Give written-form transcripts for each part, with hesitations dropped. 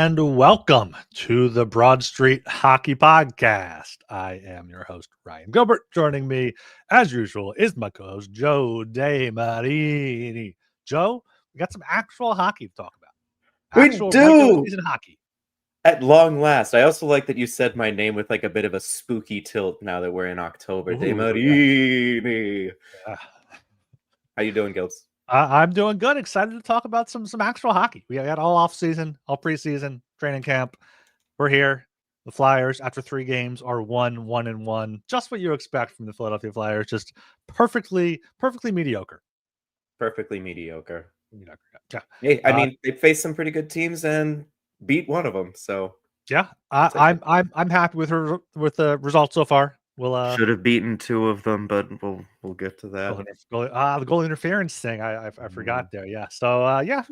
and welcome to the Broad Street Hockey Podcast. I am your host, Ryan Gilbert. Joining me, as usual, is my co-host, Joe DeMarini. Joe, we got some actual hockey to talk about. We Actual do! regular season hockey. At long last. I also like that you said my name with like a bit of a spooky tilt now that we're in October. Ooh, DeMarini. Yeah. How you doing, Gilbs? I'm doing good. Excited to talk about some actual hockey. We got all off season, all preseason, training camp. We're here. The Flyers, after 3 games, are 1-1-1. Just what you expect from the Philadelphia Flyers. Just perfectly mediocre. Perfectly mediocre. Yeah. Hey, I mean, they faced some pretty good teams and beat one of them. So yeah, I'm happy with the results so far. We'll should have beaten 2 of them, but we'll get to that. The goal interference thing. I forgot there. Yeah. So yeah,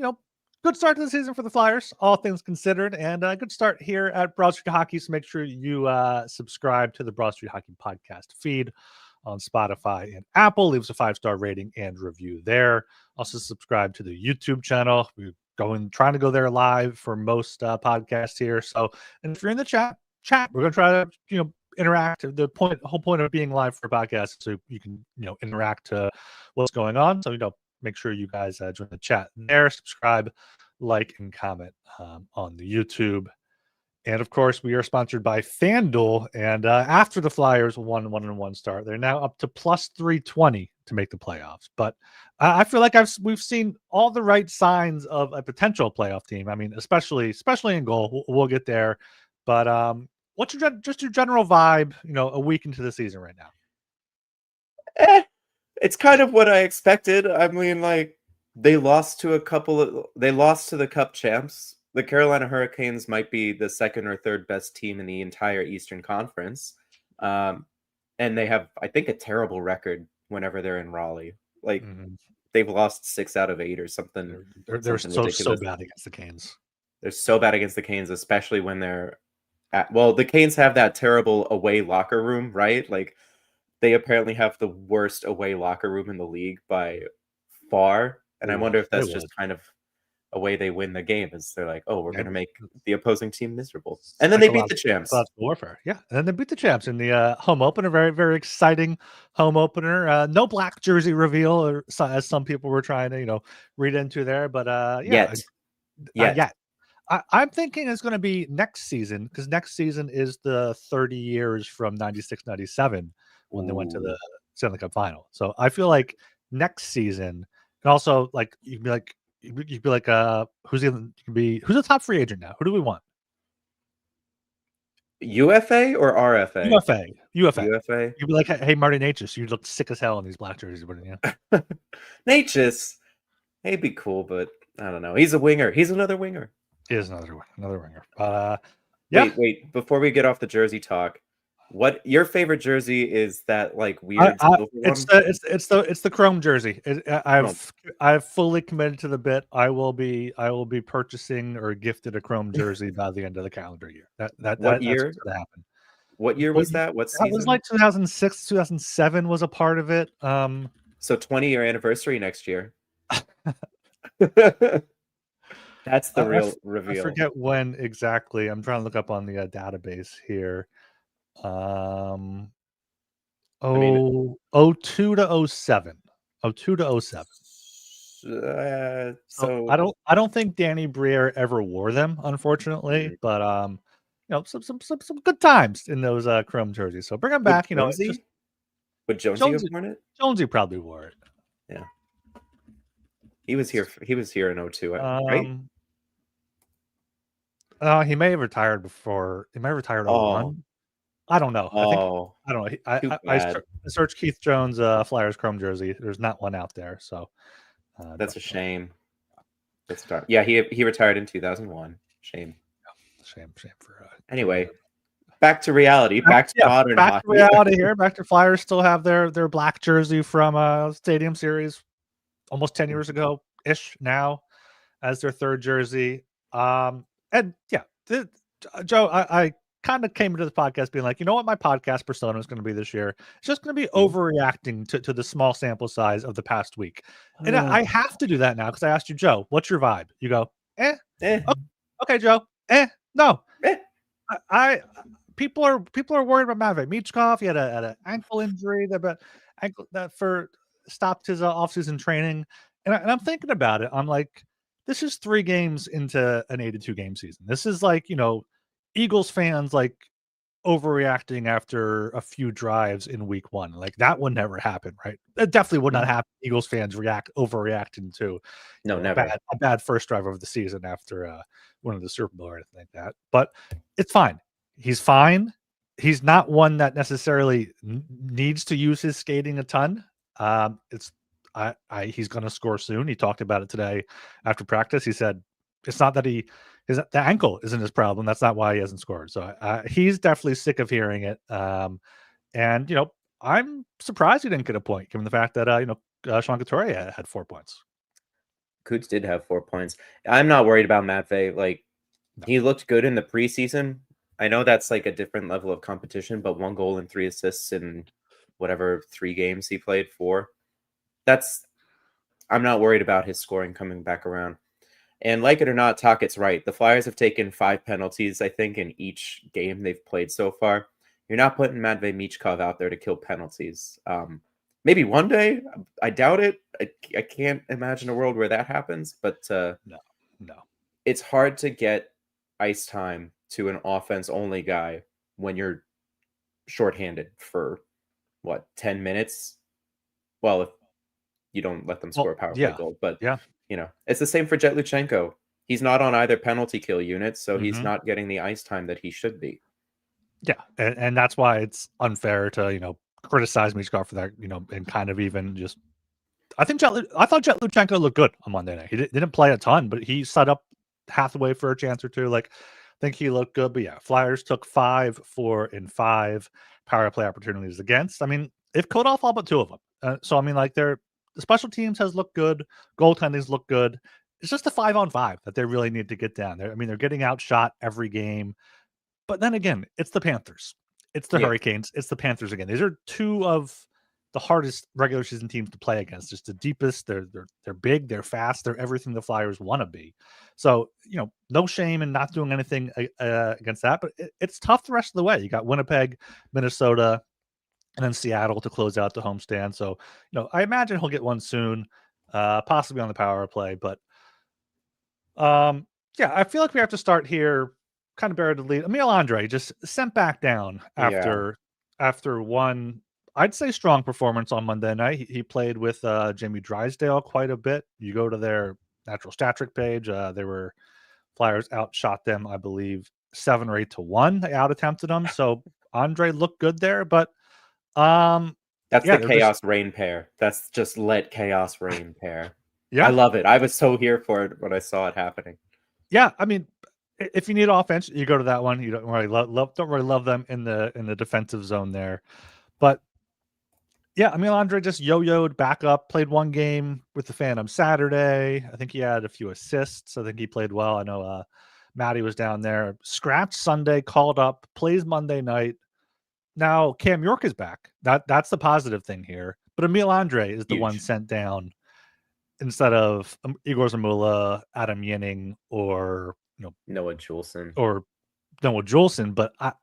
good start to the season for the Flyers, all things considered, and a good start here at Broad Street Hockey. So make sure you subscribe to the Broad Street Hockey podcast feed on Spotify and Apple. Leave us a 5-star rating and review there. Also subscribe to the YouTube channel. We're trying to go there live for most podcasts here. So, and if you're in the chat, we're going to try to interact. The whole point of being live for a podcast, so you can interact to what's going on. So make sure you guys join the chat there, subscribe, like, and comment on the YouTube. And of course, we are sponsored by FanDuel. And after the Flyers 1-1-1 start, they're now up to plus 320 to make the playoffs. But I feel like we've seen all the right signs of a potential playoff team. I mean, especially in goal. We'll get there. But what's your general vibe? A week into the season right now. It's kind of what I expected. I mean, like they lost to the Cup champs. The Carolina Hurricanes might be the second or third best team in the entire Eastern Conference. And they have, I think, a terrible record whenever they're in Raleigh. Like they've lost 6 out of 8 or something. They're so bad against the Canes. They're so bad against the Canes, especially when they're the Canes have that terrible away locker room, right? Like they apparently have the worst away locker room in the league by far. And I wonder if that's just kind of a way they win the game, is they're like, we're going to make the opposing team miserable. And then they beat the champs. Warfare. Yeah. And then they beat the champs in the home opener. Very, very exciting home opener. No black jersey reveal, or as some people were trying to, read into there. But yet. I'm thinking it's going to be next season, because next season is the 30 years from 96-97 when they went to the Stanley Cup final. So I feel like next season, and also like you'd be like who's the top free agent now? Who do we want? UFA or RFA? UFA. You'd be like, hey, Marty Natchez, you look sick as hell in these black jerseys, wouldn't you? Natchez, he'd be cool, but I don't know. He's a winger. He's another winger. He is another winger. Yeah. Wait. Before we get off the jersey talk, what your favorite jersey is? That like weird. It's the chrome jersey. I've fully committed to the bit. I will be purchasing or gifted a chrome jersey by the end of the calendar year. What year? That's going to happen. What year was that? What season? That was like 2006, 2007 was a part of it. So 20-year anniversary next year. That's the real reveal. I forget when exactly. I'm trying to look up on the database here. 02 to 07. 02 to 07. So I don't think Danny Briere ever wore them, unfortunately. But some good times in those chrome jerseys. So bring them back. Would Jonesy have worn it? Jonesy probably wore it. Yeah. He was here in 02, right? He may have retired before. He may have retired 01. I don't know. I don't know. I searched Keith Jones Flyers chrome jersey. There's not one out there, so that's a shame. Yeah, he retired in 2001. Shame for. Anyway, back to reality. Back to modern hockey. Back to reality here. Back to Flyers still have their black jersey from Stadium Series almost 10 years ago ish now as their third jersey. And yeah, Joe, I kind of came into the podcast being like, you know what my podcast persona is going to be this year? It's just going to be overreacting to the small sample size of the past week. And I have to do that now because I asked you, Joe, what's your vibe? You go, Okay, Joe, No. Eh, I people are worried about Matvei Michkov. He had an ankle injury that stopped his offseason training, and I'm thinking about it. I'm like, this is 3 games into an 82 game season. This is like, Eagles fans like overreacting after a few drives in week 1. Like, that would never happen, right? That definitely would not mhm. happen. Eagles fans overreacting to, No, a bad never. first drive of the season after winning the Super Bowl or anything like that. But it's fine. He's fine. He's not one that necessarily needs to use his skating a ton. It's he's going to score soon. He talked about it today after practice. He said it's not that the ankle isn't his problem. That's not why he hasn't scored. So he's definitely sick of hearing it. And I'm surprised he didn't get a point, given the fact that Sean Couturier had 4 points. Coots did have 4 points. I'm not worried about Matvei. Like, No. he looked good in the preseason. I know that's like a different level of competition, but 1 goal and 3 assists in whatever 3 games he played for. I'm not worried about his scoring coming back around. And like it or not, Tockett's right. The Flyers have taken 5 penalties, I think, in each game they've played so far. You're not putting Matvei Michkov out there to kill penalties. Maybe one day. I doubt it. I can't imagine a world where that happens. But No. it's hard to get ice time to an offense-only guy when you're shorthanded for, 10 minutes? Well, if you don't let them score Well, a power play yeah. goal. But, Yeah. it's the same for Jet Luchenko. He's not on either penalty kill unit, so he's Mhm. not getting the ice time that he should be. Yeah, and that's why it's unfair to, criticize Michkov for that, and kind of even just I thought Jet Luchenko looked good on Monday night. He didn't play a ton, but he set up Hathaway for a chance or two. Like, I think he looked good. But yeah, Flyers took 5, 4, and 5 power play opportunities against. I mean, they've cut off all but 2 of them. So I mean, like, the special teams has looked good, goaltending's looked good. It's just the 5-on-5 that they really need to get down there. I mean, they're getting outshot every game. But then again, it's the Panthers. It's the Yeah. Hurricanes. It's the Panthers again. These are 2 of the hardest regular season teams to play against. Just the deepest. They're big. They're fast. They're everything the Flyers want to be. So no shame in not doing anything against that. But it's tough the rest of the way. You got Winnipeg, Minnesota, and then Seattle to close out the homestand. So I imagine he'll get one soon, possibly on the power play. But yeah, I feel like we have to start here, kind of buried the lead. Emil Andre just sent back down Yeah. after one, I'd say, strong performance on Monday night. He played with Jamie Drysdale quite a bit. You go to their natural stat trick page, they were Flyers outshot them, I believe, 7 or 8 to 1. They out attempted them. So Andre looked good there, but That's yeah, the they're just chaos rain pair. That's just let chaos rain pair. I yeah. love it. I was so here for it when I saw it happening. Yeah, I mean, if you need offense, you go to that one. You don't really love them in the defensive zone there. But yeah, I mean, Andre just yo-yoed back up, played 1 game with the Phantom Saturday. I think he had a few assists. I think he played well. I know Matty was down there. Scratched Sunday, called up, plays Monday night. Now Cam York is back. That's the positive thing here. But Emil Andre is the one Huge. sent down instead of Igor Zamula, Adam Yinning, or Noah Juleson. or Noah Juleson, but I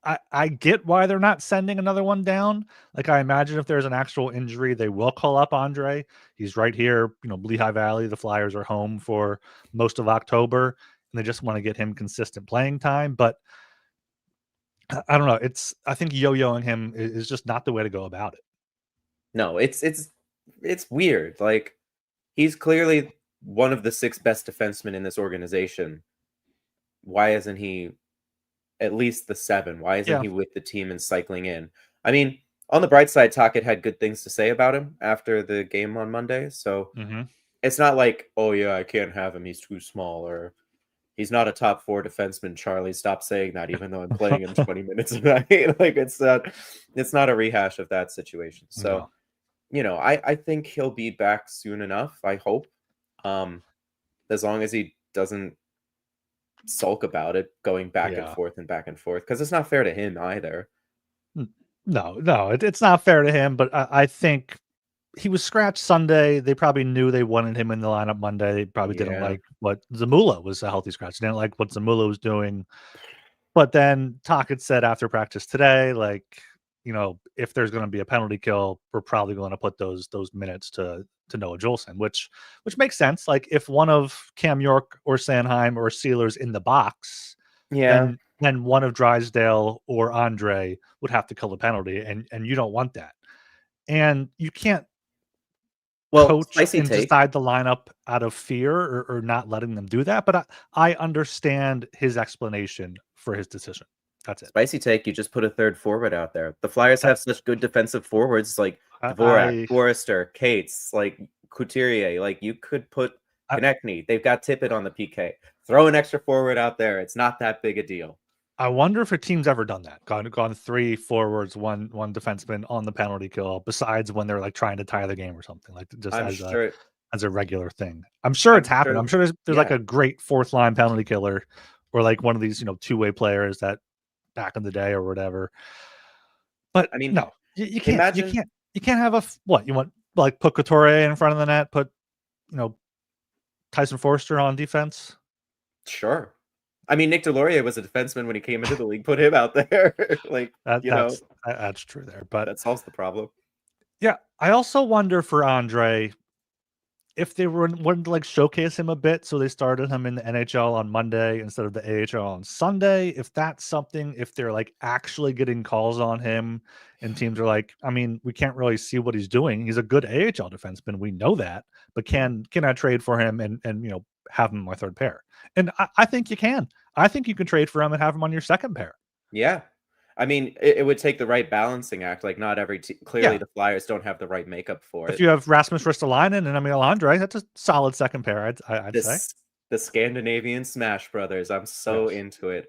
I get why they're not sending another one down. Like, I imagine if there's an actual injury, they will call up Andre. He's right here, Lehigh Valley. The Flyers are home for most of October, and they just want to get him consistent playing time. But I don't know. I think yo-yoing him is just not the way to go about it. No, it's weird. Like, he's clearly one of the 6 best defensemen in this organization. Why isn't he at least the 7? Why isn't Yeah. he with the team and cycling in? I mean, on the bright side, Tocchet had good things to say about him after the game on Monday. So Hmm. it's not like, oh yeah, I can't have him. He's too small, or he's not a top 4 defenseman. Charlie, stop saying that. Even though I'm playing him 20 minutes a night, like, it's not a rehash of that situation. So No. I think he'll be back soon enough. I hope, as long as he doesn't sulk about it, going back Yeah. and back and forth, because it's not fair to him either. No, it's not fair to him, but I think he was scratched Sunday. They probably knew they wanted him in the lineup Monday. They probably didn't Yeah. like what Zamula was a healthy scratch. They didn't like what Zamula was doing. But then Tocchet said after practice today, like, if there's going to be a penalty kill, we're probably going to put those minutes to Noah Juleson, which makes sense. Like if one of Cam York or Sanheim or Sealer's in the box, Yeah. then one of Drysdale or Andre would have to kill the penalty, and you don't want that. And you can't Well, coach spicy and take. decide the lineup out of fear or not letting them do that. But I understand his explanation for his decision. That's it. Spicy take, you just put a third forward out there. The Flyers have such good defensive forwards like Dvorak, Forrester, Cates, like Couturier. Like you could put Konechny. They've got Tippett on the PK. Throw an extra forward out there. It's not that big a deal. I wonder if a team's ever done that. Gone 3 forwards, one defenseman on the penalty kill, besides when they're like trying to tie the game or something, like just as a regular thing. I'm sure it's happened. I'm sure there's like a great fourth line penalty killer or like one of these, two-way players that back in the day or whatever. But I mean, no, you can't you can't have what you want, like put Couturier in front of the net, put Tyson Forster on defense. Sure. I mean, Nick Delorier was a defenseman when he came into the league. Put him out there. Like, that's true there, but that solves the problem. Yeah, I also wonder for Andre if they wouldn't like showcase him a bit, so they started him in the NHL on Monday instead of the AHL on Sunday. If that's something, if they're like actually getting calls on him, and teams are like, I mean, we can't really see what he's doing. He's a good AHL defenseman, we know that, but can I trade for him and have him on my third pair? And I think you can. I think you can trade for him and have him on your second pair. Yeah. I mean, it would take the right balancing act. Like, not every clearly the Flyers don't have the right makeup for it. If you have Rasmus Ristolainen and Emil Andre, that's a solid second pair, I'd say. The Scandinavian Smash Brothers. I'm so into it.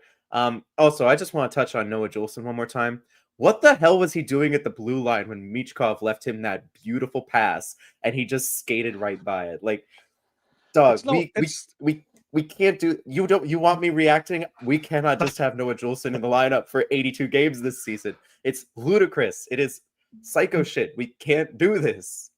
Also, I just want to touch on Noah Juleson one more time. What the hell was he doing at the blue line when Michkov left him that beautiful pass and he just skated right by it? Like, dog, we can't do. You want me reacting? We cannot just have Noah Juleson in the lineup for 82 games this season. It's ludicrous. It is psycho shit. We can't do this.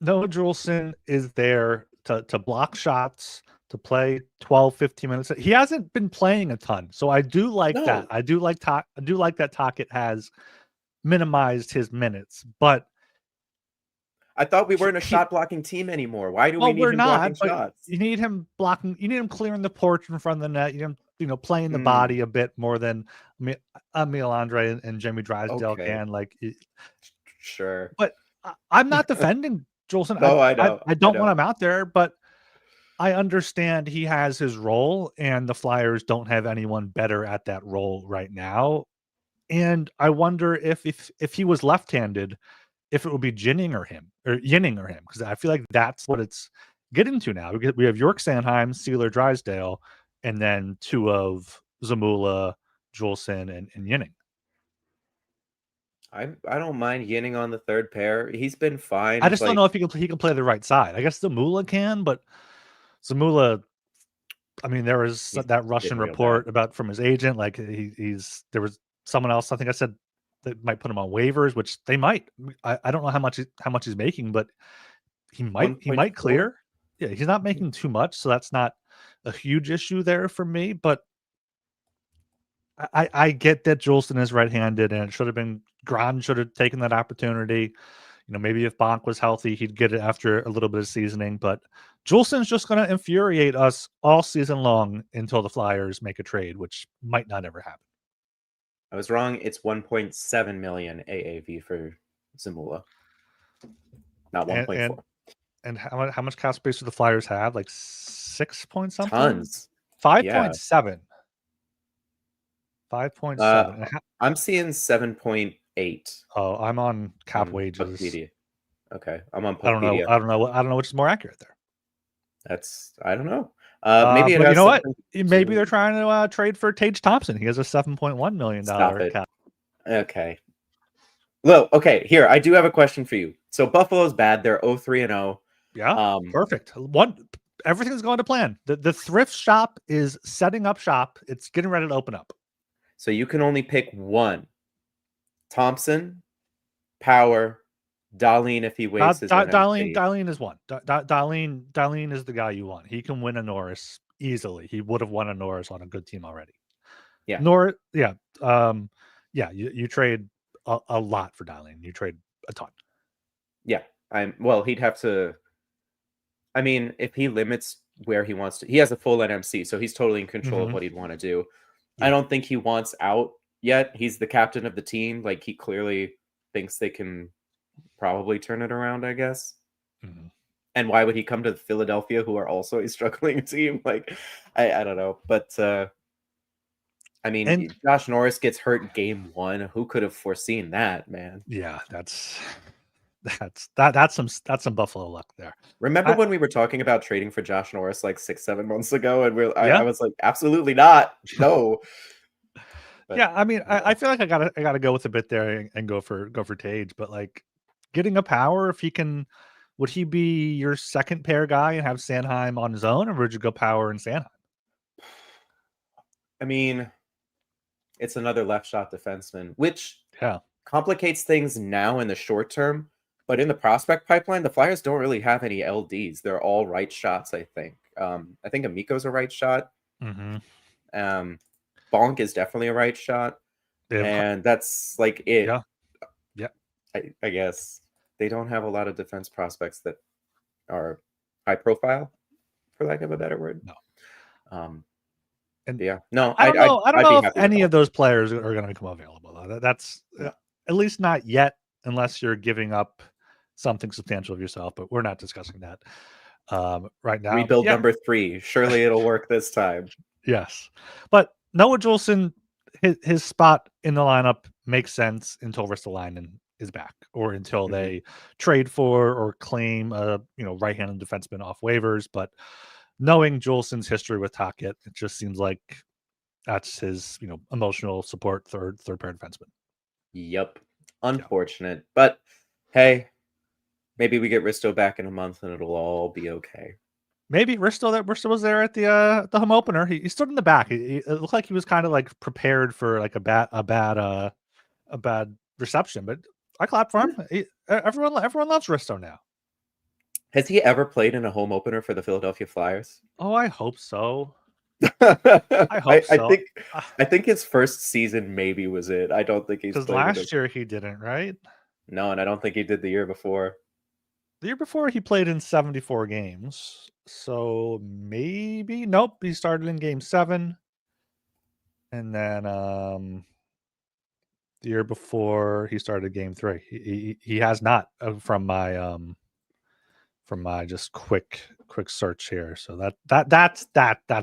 Noah Juleson is there to block shots, to play 12, 15 minutes. He hasn't been playing a ton, so I do like that. I do like that Tocchet has minimized his minutes, but I thought we weren't a shot blocking team anymore. Why do we need him blocking shots? You need him blocking. You need him clearing the porch in front of the net. You need him, playing the body a bit more than Emil Andre and Jamie Drysdale can. Like, sure, but I'm not defending Juleson. No, I know. I don't want him out there, but I understand he has his role, and the Flyers don't have anyone better at that role right now. And I wonder if he was left-handed, if it would be Yinning or him, because I feel like that's what it's getting to now. We have York, Sanheim, Sealer, Drysdale, and then 2 of Zamula, Juleson, and Yinning. I don't mind Yinning on the third pair. He's been fine. I just don't know if he can play the right side. I guess Zamula can, but Zamula, I mean, there was that Russian report about from his agent. Like there was someone else, I think I said, that might put him on waivers, which they might. I don't know how much he's making, but he might clear. Yeah, he's not making too much, so that's not a huge issue there for me. But I get that Juleson is right-handed, and it should have been Gran should have taken that opportunity. Maybe if Bonk was healthy, he'd get it after a little bit of seasoning. But Juleson's just going to infuriate us all season long until the Flyers make a trade, which might not ever happen. I was wrong. It's 1.7 million AAV for Zamula, not 1.4. And how much cap space do the Flyers have? Like 6 point something? Tons. 5.7. 5.7. I'm seeing 7.8. Oh, I'm on cap wages. Puckpedia. Okay, I'm on Puckpedia. I don't know which is more accurate there. I don't know. Maybe you know what? Maybe they're trying to trade for Tage Thompson. He has a $7.1 million cap. Okay. Well, okay. Here, I do have a question for you. So Buffalo's bad. They're 0-3-0. Yeah. Perfect. Everything's going to plan. The thrift shop is setting up shop. It's getting ready to open up. So you can only pick one: Thompson, Power, Darlene, if he waves his NMC. Darlene is one. Darlene is the guy you want. He can win a Norris easily. He would have won a Norris on a good team already. Yeah. You trade a lot for Darlene. You trade a ton. Yeah. He'd have to. I mean, if he limits where he wants to, he has a full NMC, so he's totally in control of what he'd want to do. Yeah. I don't think he wants out yet. He's the captain of the team. Like, he clearly thinks they can probably turn it around, I guess. Mm-hmm. And why would he come to Philadelphia, who are also a struggling team? Like, I don't know. But I mean, Josh Norris gets hurt game 1. Who could have foreseen that, man? Yeah, that's some Buffalo luck there. Remember when we were talking about trading for Josh Norris like 6-7 months ago, and I was like, absolutely not, no. But, yeah, I mean, I feel like I gotta go with a bit there and go for Tage, but like getting a power, if he can, would he be your second pair guy and have Sanheim on his own, or would you go power and Sanheim? I mean, it's another left shot defenseman, which complicates things now in the short term. But in the prospect pipeline, the Flyers don't really have any LDs. They're all right shots, I think. I think Amico's a right shot. Mm-hmm. Bonk is definitely a right shot. And that's like it. Yeah. I guess they don't have a lot of defense prospects that are high profile, for lack of a better word. No. I don't know if any of those players are going to become available. That's at least not yet, unless you're giving up something substantial of yourself. But we're not discussing that right now. Rebuild number 3. Surely it'll work this time. Yes, but Noah Juulsen, his spot in the lineup makes sense until Ristolainen is back, or until they trade for or claim a right-handed defenseman off waivers. But knowing Juulsen's history with Tocchet, it just seems like that's his emotional support third pair defenseman. Yep, unfortunate, but hey, maybe we get Risto back in a month and it'll all be okay. Maybe Risto was there at the home opener. He stood in the back. It looked like he was kind of like prepared for like a bad reception. But I clap for him. Everyone loves Risto now. Has he ever played in a home opener for the Philadelphia Flyers? Oh, I hope so. I hope so. I think his first season maybe was it. I don't think he's played. Because last year he didn't, right? No, and I don't think he did the year before. The year before he played in 74 games. So maybe nope. He started in game 7, and then the year before he started game 3. He has not from my just quick suarch here. So that's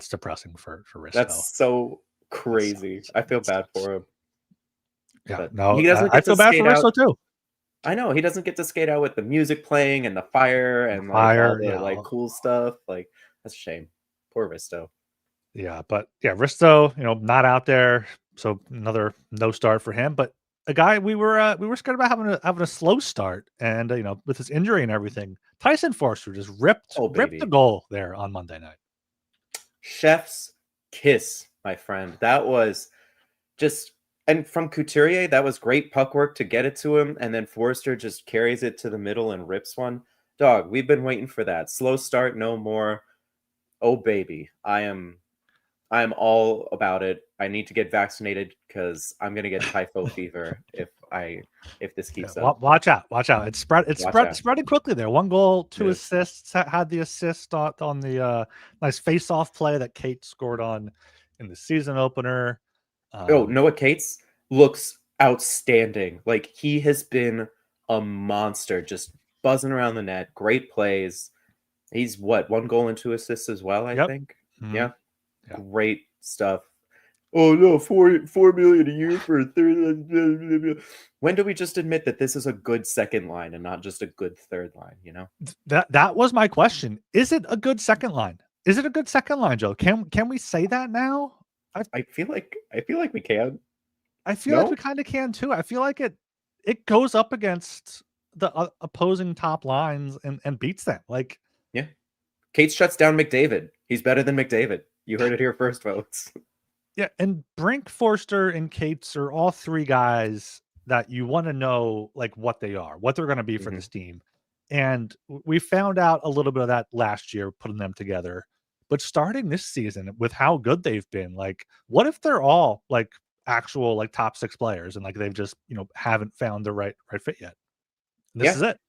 depressing for Risto. That's so crazy. I feel bad for him. Yeah, but no, I feel bad for Risto too. I know he doesn't get to skate out with the music playing and the fire and all the cool stuff. Like, that's a shame. Poor Risto. Yeah, but Risto, not out there, so another no start for him. But a guy we were scared about having a slow start, and with his injury and everything, Tyson Foerster just ripped the goal there on Monday night. Chef's kiss, my friend. That was just. And from Couturier, that was great puck work to get it to him. And then Foerster just carries it to the middle and rips one. Dog, we've been waiting for that. Slow start, no more. Oh, baby. I am all about it. I need to get vaccinated because I'm going to get typhoid fever if this keeps up. Watch out. It's spreading quickly there. 1 goal, 2 assists. Had the assist on the nice face-off play that Kate scored on in the season opener. Noah Cates looks outstanding. Like, he has been a monster, just buzzing around the net. Great plays. He's 1 goal and 2 assists as well, I think. Mm-hmm. Yeah. Great stuff. Oh no, $4 million a year for a third. When do we just admit that this is a good second line and not just a good third line? That was my question. Is it a good second line? Is it a good second line, Joe? Can we say that now? I feel like we can. I feel like we kind of can too. I feel like it goes up against the opposing top lines and beats them. Like, yeah, Cates shuts down McDavid. He's better than McDavid. You heard it here first, folks. Yeah, and Brink, Foerster, and Cates are all 3 guys that you want to know like what they are, what they're going to be for Mhm. this team. And we found out a little bit of that last year, putting them together. But starting this season with how good they've been, like, what if they're all like actual like top 6 players and like they've just haven't found the right fit yet? And this Yeah. is it.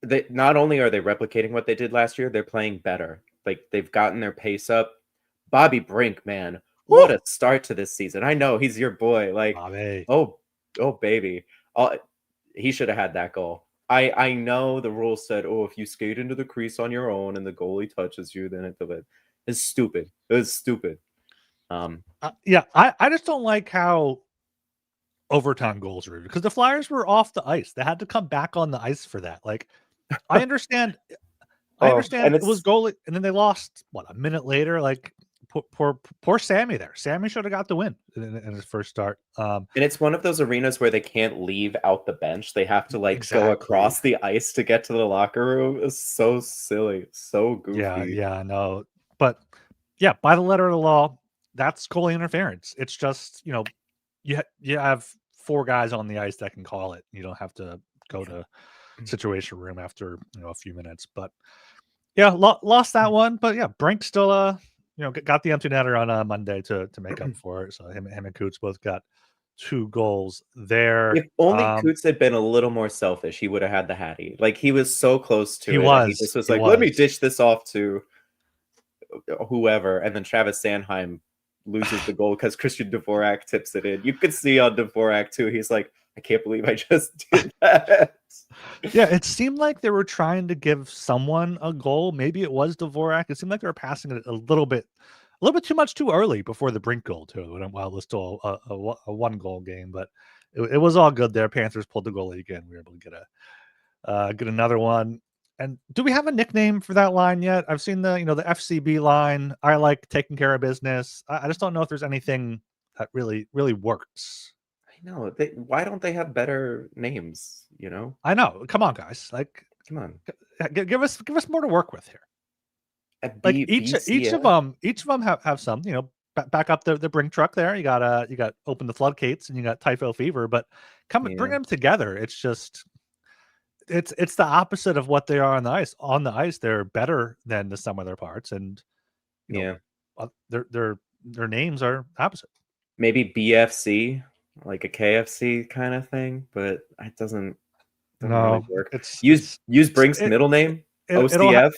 They not only are they replicating what they did last year, they're playing better. Like, they've gotten their pace up. Bobby Brink, man, what Woo! a start to this season. I know he's your boy. Like, Bobby. oh, oh, baby. Oh, he should have had that goal. I know the rule said, oh, if you skate into the crease on your own and the goalie touches you, then it's stupid. It was stupid. Yeah, I just don't like how overtime goals were because the Flyers were off the ice. They had to come back on the ice for that. Like, I understand. I Oh, understand and it was it's goalie, and then they lost a minute later. Like, poor Sammy there. Sammy should have got the win in his first start. and it's one of those arenas where they can't leave out the bench. They have to like go Exactly. across the ice to get to the locker room. It's so silly, so Yeah, goofy. yeah, no, but yeah, by the letter of the law, that's goalie interference. It's just you have 4 guys on the ice that can call it. You don't have to go to situation room after a few minutes. But yeah, lost that one. But yeah, Brink still got the empty netter on Monday to make up for it. So him and Coots both got 2 goals there. If only Coots had been a little more selfish, he would have had the Hattie. Like, he was so close He to it, and he was just was he like, "Let me was. dish this off to whoever," and then Travis Sanheim loses the goal because Christian Dvorak tips it in. You could see on Dvorak too. He's like, "I can't believe I just did that." Yeah, it seemed like they were trying to give someone a goal. Maybe it was Dvorak. It seemed like they were passing it a little bit too much too early before the Brink goal too. While it was still a 1 goal game, but it was all good there. Panthers pulled the goalie again. We were able to get another one. And do we have a nickname for that line yet? I've seen the FCB line. I like taking care of business. I just don't know if there's anything that really works. I know. Why don't they have better names? You know? I know. Come on, guys. Like, Come on. give us more to work with here. At Like each of BCF. them have some, back up the Brink truck there. You got open the floodgates and you got typhoid fever, but bring Yeah. them together. It's just it's the opposite of what they are on the ice. On the ice, they're better than the sum of their parts, and you know Yeah. their names are opposite. Maybe BFC, like a KFC kind of thing, but it doesn't really No, work. it's Use it's use it's Brink's middle name, it'll OCF.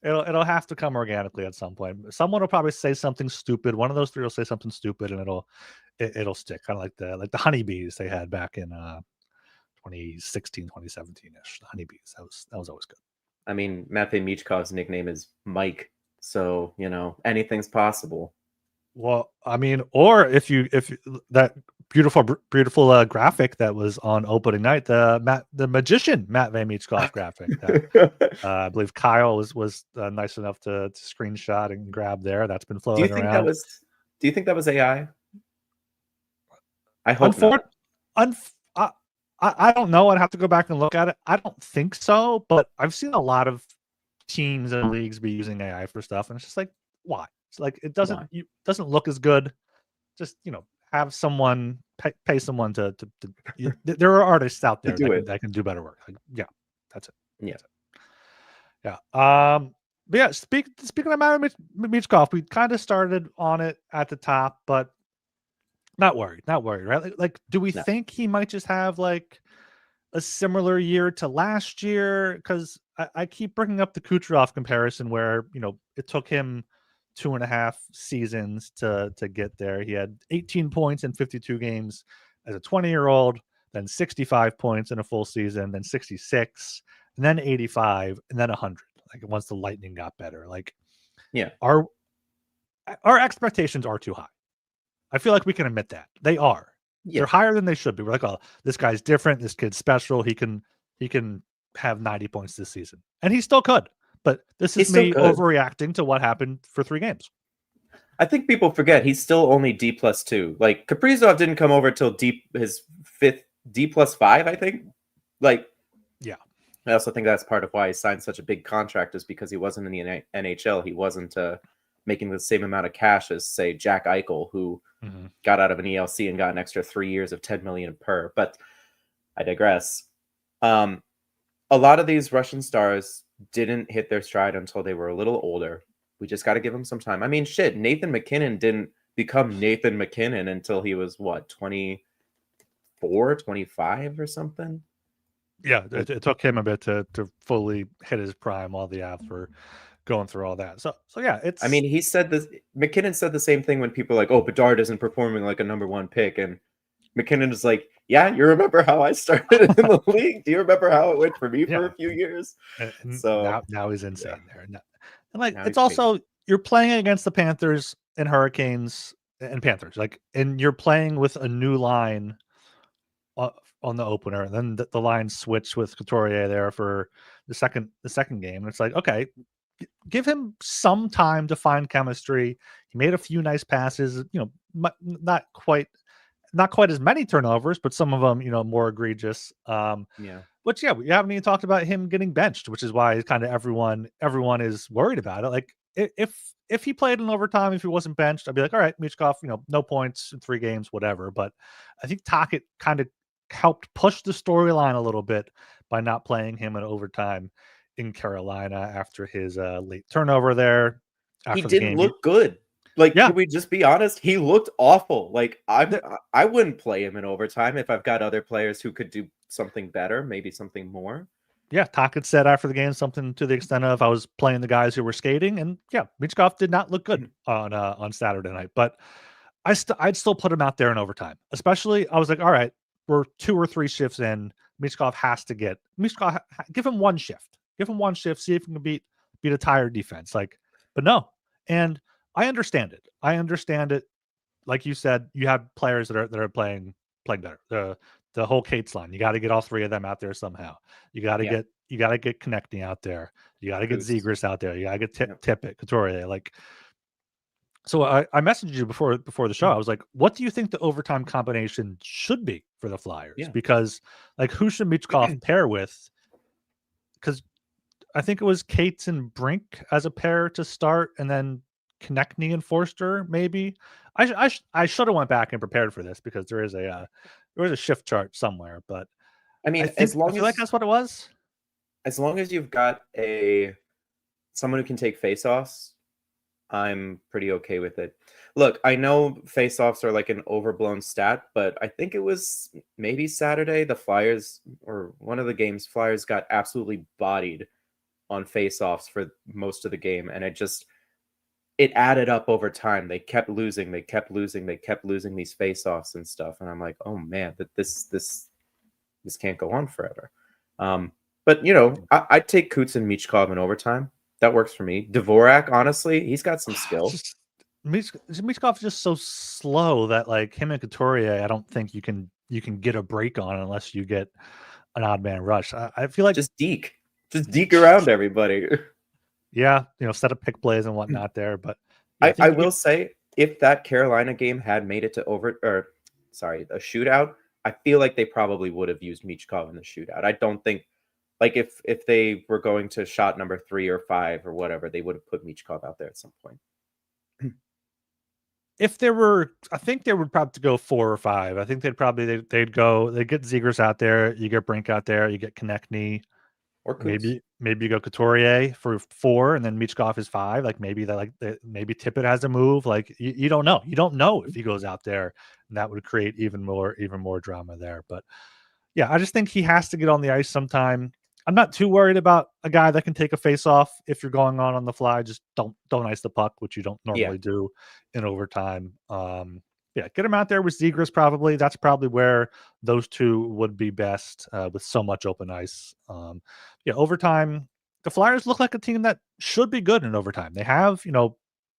it'll have to come organically at some point. Someone will probably say something stupid. One of those 3 will say something stupid, and it'll stick. Kind of like the honeybees they had back in 2016, 2017-ish. The honeybees. That was always good. I mean, Matvei Michkov's nickname is Mike, so anything's possible. Well, I mean, or if that beautiful graphic that was on opening night, the magician Matvei Michkov graphic that I believe Kyle was nice enough to screenshot and grab there. That's been Do you floating think that around. was? Do you think that was AI? I hope not. Unfor- unf- I don't know. I'd have to go back and look at it. I don't think so, but I've seen a lot of teams and leagues be using AI for stuff, and it's just like, why? It's like Why? doesn't look as good. Just have someone pay someone there are artists out To there do it. that can do better work. Like, yeah, that's it. Yeah. That's it. But yeah, speaking of Mario Michkov, we kind of started on it at the top, but not worried, right? Like, do we No. think he might just have like a similar year to last year? Because I keep bringing up the Kucherov comparison where it took him 2.5 seasons to get there. He had 18 points in 52 games as a 20-year-old, then 65 points in a full season, then 66, and then 85, and then 100. Like, once the Lightning got better, like Yeah. our expectations are too high. I feel like we can admit that they are. Yeah. They're higher than they should be. We're like, oh, this guy's different. This kid's special. He can have 90 points this season, and he still could. But this is He's still me good. overreacting to what happened for 3 games. I think people forget he's still only D+2. Like, Kaprizov didn't come over till his 5th D+5, I think. Like, yeah. I also think that's part of why he signed such a big contract, is because he wasn't in the NHL. He wasn't a making the same amount of cash as, say, Jack Eichel, who got out of an ELC and got an extra 3 years of $10 million per. But I digress. A lot of these Russian stars didn't hit their stride until they were a little older. We just got to give them some time. I mean, shit, Nathan MacKinnon didn't become Nathan MacKinnon until he was, what, 24, 25 or something? Yeah, it took him a bit to fully hit his prime while the Avs were going through all that. So yeah, it's. I mean, he said this. MacKinnon said the same thing when people are like, "Oh, Bedard isn't performing like a number one pick," and MacKinnon is like, "Yeah, you remember how I started in the league? Do you remember how it went for me for a few years?" So now he's insane there. And like, it's also crazy. You're playing against the Panthers and Hurricanes and Panthers, like, and you're playing with a new line on the opener. And then the line switched with Couturier there for the second game. And it's like, okay, give him some time to find chemistry. He made a few nice passes, not quite as many turnovers, but some of them, more egregious. But yeah, we haven't even talked about him getting benched, which is why kind of everyone is worried about it. Like, if he played in overtime, if he wasn't benched, I'd be like, all right, Michkov, no points in 3 games, whatever. But I think Tocchet kind of helped push the storyline a little bit by not playing him in overtime in Carolina after his late turnover there. He didn't look good. Like, can we just be honest? He looked awful. Like, I wouldn't play him in overtime if I've got other players who could do something better, maybe something more. Yeah, Tocchet said after the game something to the extent of, I was playing the guys who were skating, and yeah, Michkov did not look good on Saturday night, but I'd still put him out there in overtime. Especially, I was like, all right, we're 2 or 3 shifts in. Michkov has to give him one shift. Give him one shift, see if he can beat a tired defense. Like, but no. And I understand it. Like you said, you have players that are playing better. The whole Cates line, you got to get all 3 of them out there somehow. You got to get connecting out there. You got to get Zegras out there. You got to get Tippett, Couturier. Like, so I messaged you before the show. I was like, what do you think the overtime combination should be for the Flyers? Yeah. Because, like, who should Michkov pair with? Because I think it was Cates and Brink as a pair to start, and then Konechny and Forster, maybe. I should have went back and prepared for this because there was a shift chart somewhere, but I mean, I feel like that's what it was. As long as you've got someone who can take faceoffs, I'm pretty okay with it. Look, I know faceoffs are like an overblown stat, but I think it was maybe Saturday the Flyers, or one of the games, Flyers got absolutely bodied on faceoffs for most of the game, and it added up over time. They kept losing these faceoffs and stuff, and I'm like, oh man, that this can't go on forever. But I'd take Coots and Michkov in overtime. That works for me. Dvorak, honestly, he's got some skill. Michkov's just so slow that, like, him and Couturier, I don't think you can get a break on unless you get an odd man rush. I feel like just deke around everybody. Yeah, set up pick plays and whatnot there. But I will say, if that Carolina game had made it to a shootout, I feel like they probably would have used Michkov in the shootout. I don't think, like, if they were going to shot number 3 or 5 or whatever, they would have put Michkov out there at some point. If there were, I think they would probably go 4 or 5. I think they'd get Zegras out there, you get Brink out there, you get Konechny, or maybe you go Couturier for 4, and then Michkov is 5. Like, maybe maybe Tippett has a move. Like, you don't know. You don't know if he goes out there, and that would create even more drama there. But yeah, I just think he has to get on the ice sometime. I'm not too worried about a guy that can take a face-off if you're going on the fly. Just don't ice the puck, which you don't normally do in overtime. Get him out there with Zegras probably. That's probably where those 2 would be best with so much open ice. Overtime, the Flyers look like a team that should be good in overtime. They have,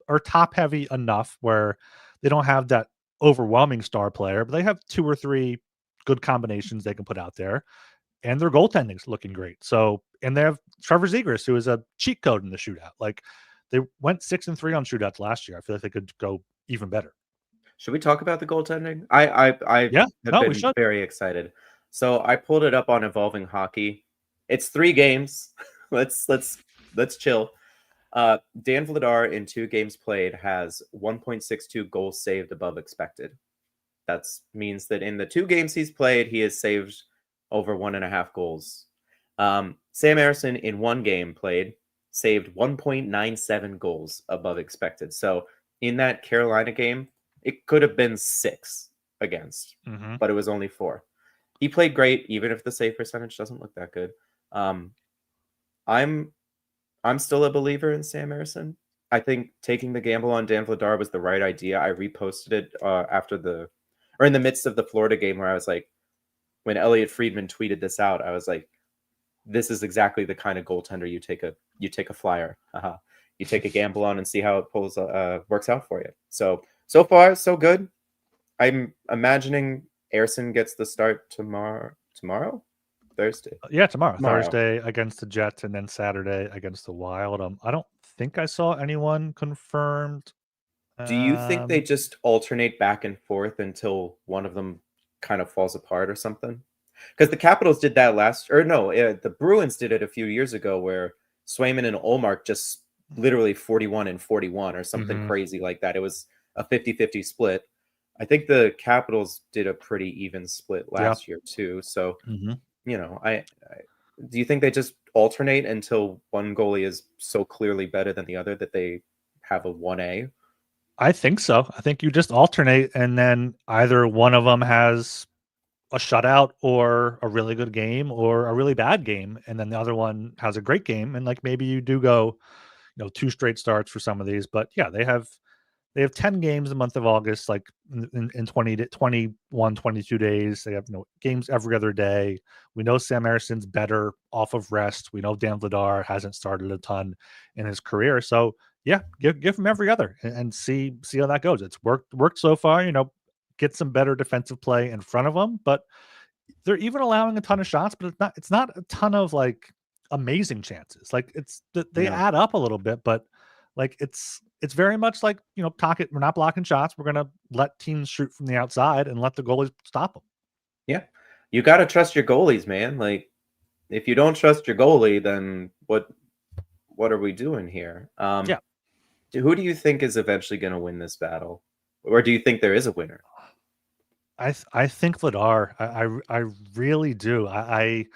are top-heavy enough where they don't have that overwhelming star player, but they have 2 or 3 good combinations they can put out there. And their goaltending's looking great. So, and they have Trevor Zegras, who is a cheat code in the shootout. Like, they went 6-3 on shootouts last year. I feel like they could go even better. Should we talk about the goaltending? I have been very excited. So I pulled it up on Evolving Hockey. It's 3 games. Let's chill. Dan Vladar in 2 games played has 1.62 goals saved above expected. That means that in the 2 games he's played, he has saved over 1.5 goals. Sam Ersson in 1 game played saved 1.97 goals above expected. So in that Carolina game, it could have been 6 against, but it was only 4. He played great, even if the save percentage doesn't look that good. I'm still a believer in Sam Ersson. I think taking the gamble on Dan Vladar was the right idea. I reposted it in the midst of the Florida game, where I was like, when Elliot Friedman tweeted this out, I was like, this is exactly the kind of goaltender you take a flyer. You take a gamble on and see how it works out for you. So far, so good. I'm imagining Ersson gets the start tomorrow? Thursday? Yeah, tomorrow. Thursday against the Jets, and then Saturday against the Wild. I don't think I saw anyone confirmed. Do you think they just alternate back and forth until one of them kind of falls apart or something? Because the Capitals did that the Bruins did it a few years ago, where Swayman and Ullmark just literally 41 and 41 or something crazy like that. It was a 50-50 split. I think the Capitals did a pretty even split last year too. So, I do you think they just alternate until one goalie is so clearly better than the other that they have a 1A? I think so. I think you just alternate, and then either one of them has a shutout or a really good game or a really bad game, and then the other one has a great game, and like maybe you do go, 2 straight starts for some of these. But yeah, they have 10 games the month of August, like in 20 to 21, 22 days. They have games every other day. We know Sam Ersson's better off of rest. We know Dan Vladar hasn't started a ton in his career. So yeah, give him every other and see how that goes. It's worked so far, get some better defensive play in front of them, but they're even allowing a ton of shots, but it's not a ton of like amazing chances. Like they add up a little bit, but like it's very much like, pocket. We're not blocking shots. We're gonna let teams shoot from the outside and let the goalies stop them. Yeah, you got to trust your goalies, man. Like, if you don't trust your goalie, then what are we doing here? Yeah. Who do you think is eventually going to win this battle, or do you think there is a winner? I think Vladar. I really do. I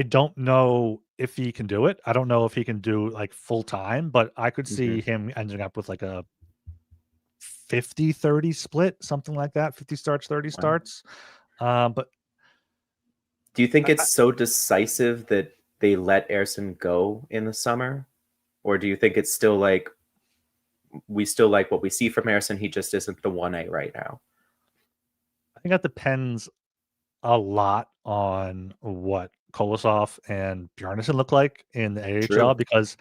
don't know if he can do it. I don't know if he can do like full time, but I could see him ending up with like a 50-30 split, something like that. 50 starts, 30 starts. But do you think it's so decisive that they let Ersson go in the summer? Or do you think it's still like, we still like what we see from Ersson, he just isn't the 1A right now? I think that depends a lot on what Kolosov and Bjarnason look like in the AHL. True. Because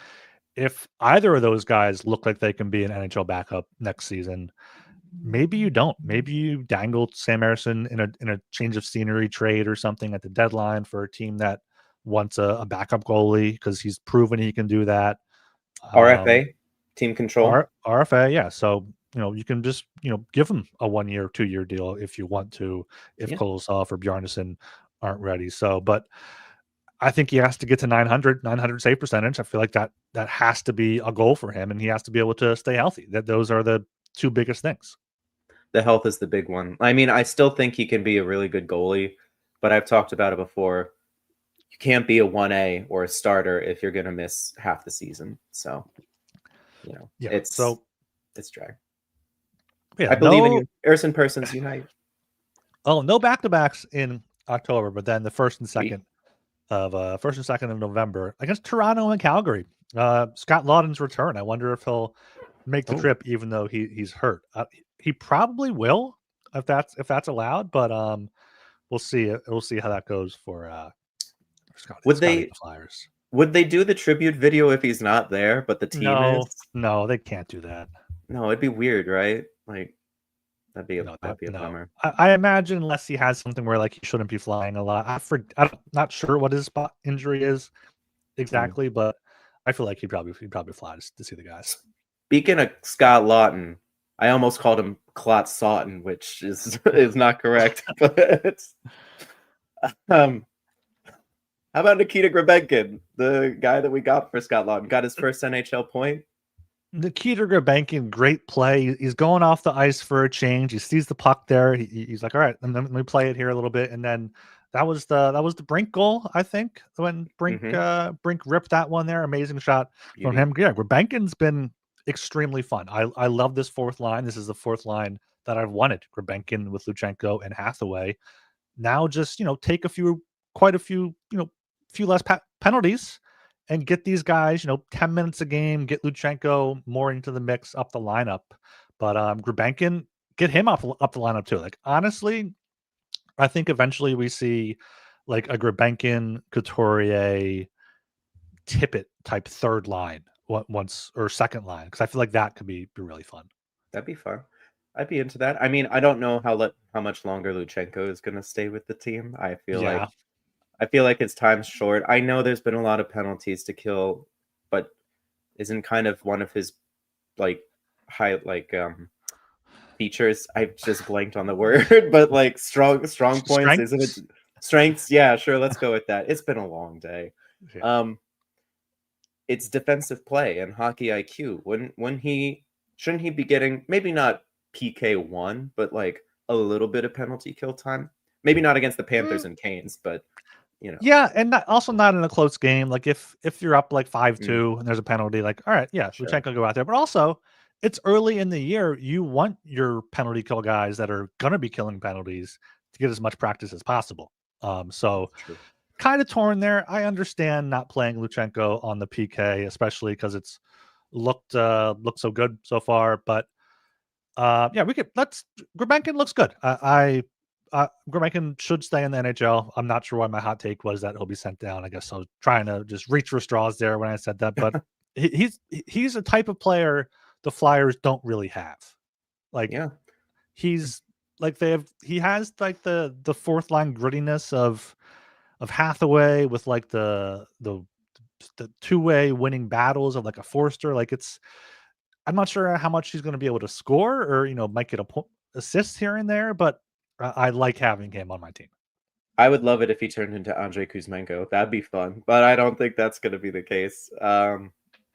if either of those guys look like they can be an NHL backup next season, maybe you don't. Maybe you dangle Sam Ersson in a change of scenery trade or something at the deadline for a team that wants a backup goalie because he's proven he can do that. RFA, team control. RFA, yeah. So you can just give him a 1-year, 2-year deal if you want to, if Kolosov or Bjarnason aren't ready. So, but I think he has to get to 900 save percentage. I feel like that has to be a goal for him, and he has to be able to stay healthy. Those are the 2 biggest things. The health is the big one. I mean, I still think he can be a really good goalie, but I've talked about it before. You can't be a 1A or a starter if you're going to miss half the season. So, it's drag. Yeah, I believe in you. Ersson persons unite. Oh, no back-to-backs in October, but then the 1st and 2nd of November against Toronto and Calgary. Scott Laughton's return. I wonder if he'll make the trip, even though he's hurt. He probably will if that's allowed, but we'll see. We'll see how that goes for Scott. Would they the Flyers? Would they do the tribute video if he's not there, but the team is? No, they can't do that. No, it'd be weird, right? Like that'd be a bummer. I imagine unless he has something where like he shouldn't be flying a lot. I'm not sure what his spot injury is exactly, but I feel like he'd probably fly to see the guys. Speaking of Scott Laughton, I almost called him Clot Sawton, which is not correct. But How about Nikita Grebenkin, the guy that we got for Scotland, got his first NHL point? Nikita Grabenkin, great play. He's going off the ice for a change. He sees the puck there. He's like, all right, let me play it here a little bit. And then that was the Brink goal, I think, when Mm-hmm. Brink ripped that one there. Amazing shot from Beauty. him. Yeah, Grabenkin's been extremely fun. I love this fourth line. This is the fourth line that I've wanted. Grabenkin with Luchenko and Hathaway. Now just take quite a few few less penalties and get these guys 10 minutes a game, get Luchenko more into the mix up the lineup. But Grubenkin, get him up the lineup too. Like honestly, I think eventually we see like a Grubenkin, Couturier, Tippett type third line once or second line, because I feel like that could be really fun. That'd be fun. I'd be into that. I mean, I don't know how much longer Luchenko is going to stay with the team. Yeah. I feel like his time's short. I know there's been a lot of penalties to kill, but isn't kind of one of his like features. I've just blanked on the word, but like strong points, isn't it? Strengths. Strengths, yeah, sure, let's go with that. It's been a long day. Yeah. It's defensive play and hockey IQ. When he shouldn't he be getting maybe not PK1, but like a little bit of penalty kill time? Maybe not against the Panthers and Canes, but Yeah, and also not in a close game. Like if you're up like mm, 5-2 and there's a penalty, like all right, yeah, sure, Luchenko go out there. But also, it's early in the year. You want your penalty kill guys that are gonna be killing penalties to get as much practice as possible. So true. kind of torn there. I understand not playing Luchenko on the PK, especially because it's looked so good so far. But yeah, we could. Let's. Grabenkin looks good. Gromykin should stay in the NHL. I'm not sure why my hot take was that he'll be sent down. I guess I was trying to just reach for straws there when I said that, but he's a type of player the Flyers don't really have. Like Yeah. he's like he has like the fourth line grittiness of Hathaway with like the two-way winning battles of like a Forster. Like I'm not sure how much he's going to be able to score or might get assists here and there, but I like having him on my team. I would love it if he turned into Andrei Kuzmenko. That'd be fun, but I don't think that's going to be the case.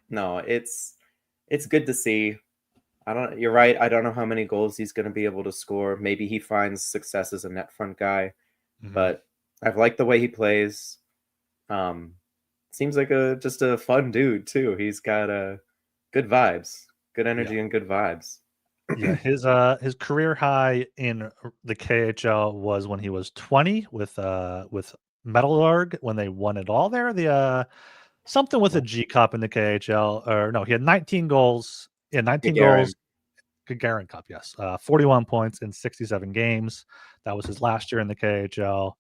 No, it's good to see. You're right. I don't know how many goals he's going to be able to score. Maybe he finds success as a net front guy, Mhm. but I've liked the way he plays. Seems like just a fun dude too. He's got good vibes, good Yeah. energy, and good vibes. Yeah, his career high in the KHL was when he was 20 with Metalurg when they won it all there. The something with a Cool. G Cup in the KHL, or no, he had 19 goals. Yeah, 19 Gagarin. goals. Gagarin Cup, yes. 41 points in 67 games. That was his last year in the KHL.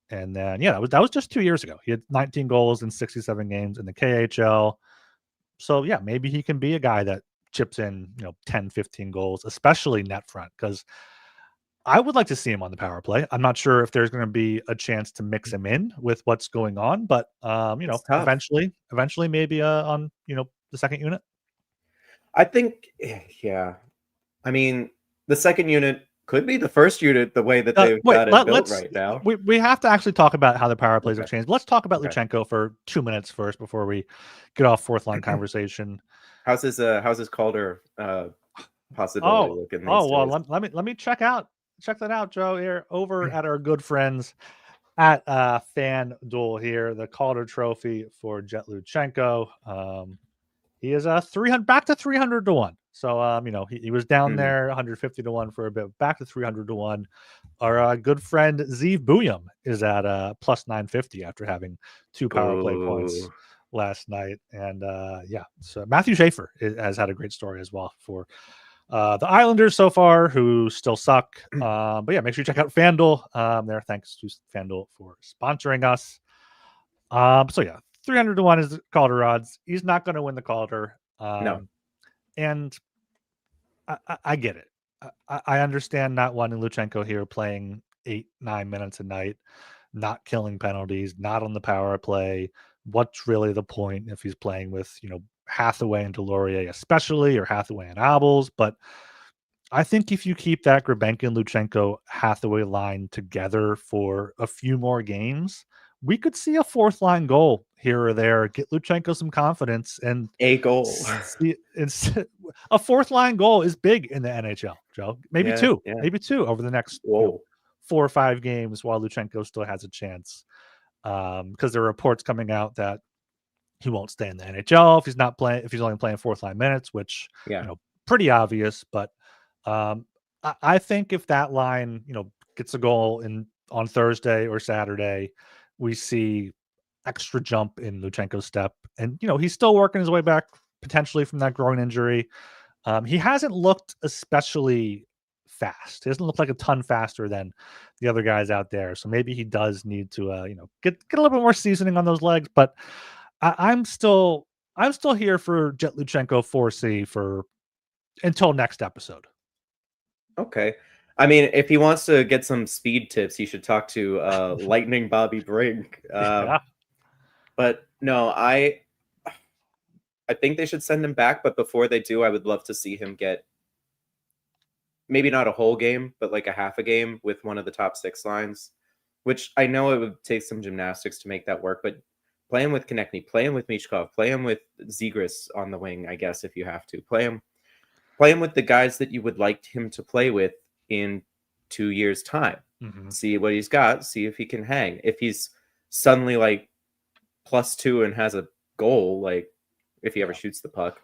And then yeah, that was just 2 years ago. He had 19 goals in 67 games in the KHL. So yeah, maybe he can be a guy that chips in 10, 15 goals, especially net front, because I would like to see him on the power play. I'm not sure if there's going to be a chance to mix him in with what's going on, but It's tough. eventually maybe on the second unit. I think, yeah. I mean, the second unit could be the first unit the way that they've Wait, got it built right now. we have to actually talk about how the power plays have Okay. changed. Let's talk about Okay. Luchenko for 2 minutes first before we get off fourth line conversation. How's his Calder possibility Oh, looking these oh well, days? let me check that out, Joe. Here over at our good friends at FanDuel here, the Calder Trophy for Jet Luchenko. He is 300 back to 300 to 1. So he was down Hmm. there 150 to 1 for a bit, back to 300 to 1. Our good friend Zeev Buyum is at plus 950 after having 2 power play points Boo. last night. And yeah, so Matthew Schaefer has had a great story as well for the Islanders so far, who still suck. But yeah, make sure you check out FanDuel there. Thanks to FanDuel for sponsoring us. So yeah, 300 to 1 is the Calder odds. He's not going to win the Calder. No. And I get it. I understand not wanting Luchenko here playing 8-9 minutes a night, not killing penalties, not on the power play. What's really the point if he's playing with, Hathaway and Delorier, especially, or Hathaway and Abels? But I think if you keep that Grebenkin, Luchenko, Hathaway line together for a few more games, we could see a fourth line goal here or there, get Luchenko some confidence, and A goal. a fourth line goal is big in the NHL, Joe. Maybe Yeah, two, yeah. maybe two over the next Whoa. 4 or 5 games while Luchenko still has a chance. Because there are reports coming out that he won't stay in the NHL if he's only playing fourth line minutes, which Yeah. pretty obvious. But I think if that line gets a goal on Thursday or Saturday, we see extra jump in Luchenko's step, and he's still working his way back potentially from that groin injury. He hasn't looked especially fast. He doesn't look like a ton faster than the other guys out there. So maybe he does need to get a little bit more seasoning on those legs. But I'm still here for Jet Luchenko 4C for until next episode. Okay. I mean, if he wants to get some speed tips, he should talk to Lightning Bobby Brink. Yeah. But no, I think they should send him back. But before they do, I would love to see him get maybe not a whole game, but like a half a game with one of the top 6 lines, which I know it would take some gymnastics to make that work. But play him with Konechny, play him with Michkov, play him with Zegras on the wing, I guess, if you have to. Play him with the guys that you would like him to play with in 2 years' time. Mm-hmm. See what he's got, see if he can hang. If he's suddenly like +2 and has a goal, like if he ever shoots the puck,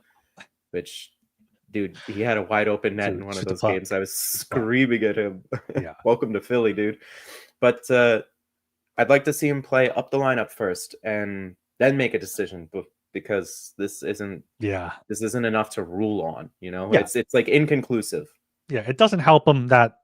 which, dude, he had a wide open net in one of those games. I was screaming at him. Yeah. Welcome to Philly, dude. But I'd like to see him play up the lineup first and then make a decision, because this isn't enough to rule on. It's like inconclusive. Yeah, it doesn't help him that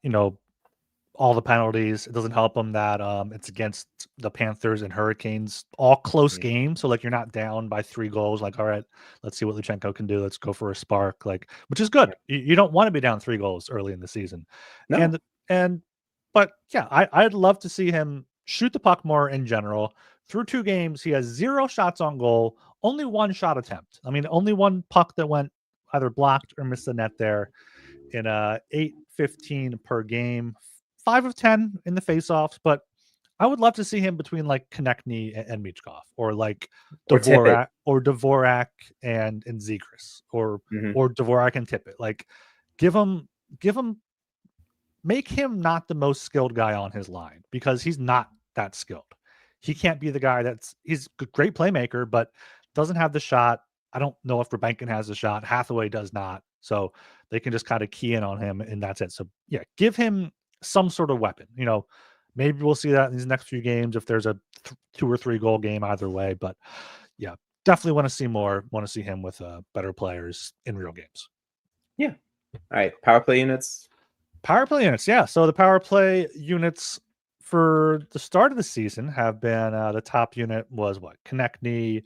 all the penalties. It doesn't help him that it's against the Panthers and Hurricanes, all close games. So like you're not down by 3 goals. Like, all right, let's see what Luchenko can do. Let's go for a spark. Like, which is good. You don't want to be down 3 goals early in the season. No. But yeah, I'd love to see him shoot the puck more in general. Through 2 games, he has 0 shots on goal, only 1 shot attempt. I mean, only 1 puck that went either blocked or missed the net there in 8-15 per game. 5 of 10 in the faceoffs, but I would love to see him between like Konechny and Michkov, or like Dvorak and Zegras, or Dvorak and Tippett. Like, make him not the most skilled guy on his line, because he's not that skilled. He can't be the guy he's a great playmaker, but doesn't have the shot. I don't know if Rabenkin has the shot. Hathaway does not. So they can just kind of key in on him, and that's it. So yeah, give him some sort of weapon. Maybe we'll see that in these next few games if there's a 2 or 3 goal game either way. But yeah, definitely want to see more. Want to see him with better players in real games. Yeah. All right. Power play units. Yeah. So the power play units for the start of the season have been the top unit was what? Konechny,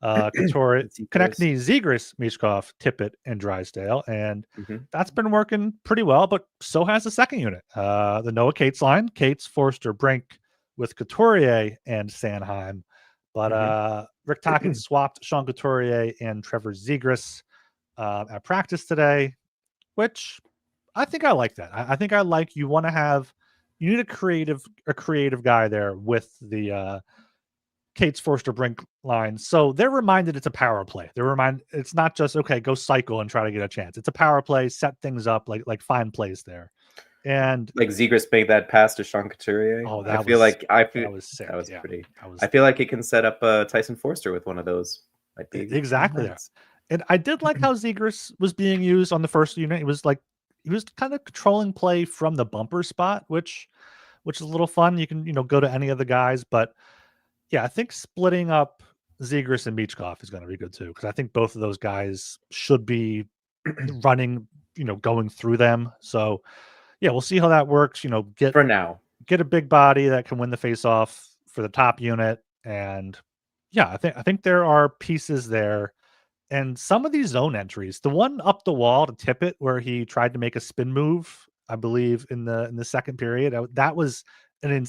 Couture, Konechny, Zegras, Michkov, Tippett, and Drysdale, and that's been working pretty well. But so has the second unit, the Noah Cates line: Cates, Forster, Brink, with Couturier and Sanheim. But Rick Tocchet swapped Sean Couturier and Trevor Zegras at practice today, which I think I like that. I think I like. You need a creative guy there with the Cates, Forster, Brink line. So they're reminded it's a power play. It's not just, okay, go cycle and try to get a chance. It's a power play, set things up, like find plays there. And like Zegras made that pass to Sean Couturier. Oh, that was sick. That was pretty. I feel like he can set up Tyson Forster with one of those. Might be exactly there. And I did like how Zegras was being used on the first unit. He was kind of controlling play from the bumper spot, which is a little fun. You can go to any of the guys, but yeah, I think splitting up Zegras and Michkov is going to be good too, because I think both of those guys should be running, going through them. So yeah, we'll see how that works. For now, get a big body that can win the face-off for the top unit, and yeah, I think there are pieces there. And some of these zone entries, the one up the wall to Tippett where he tried to make a spin move, I believe in the second period, that was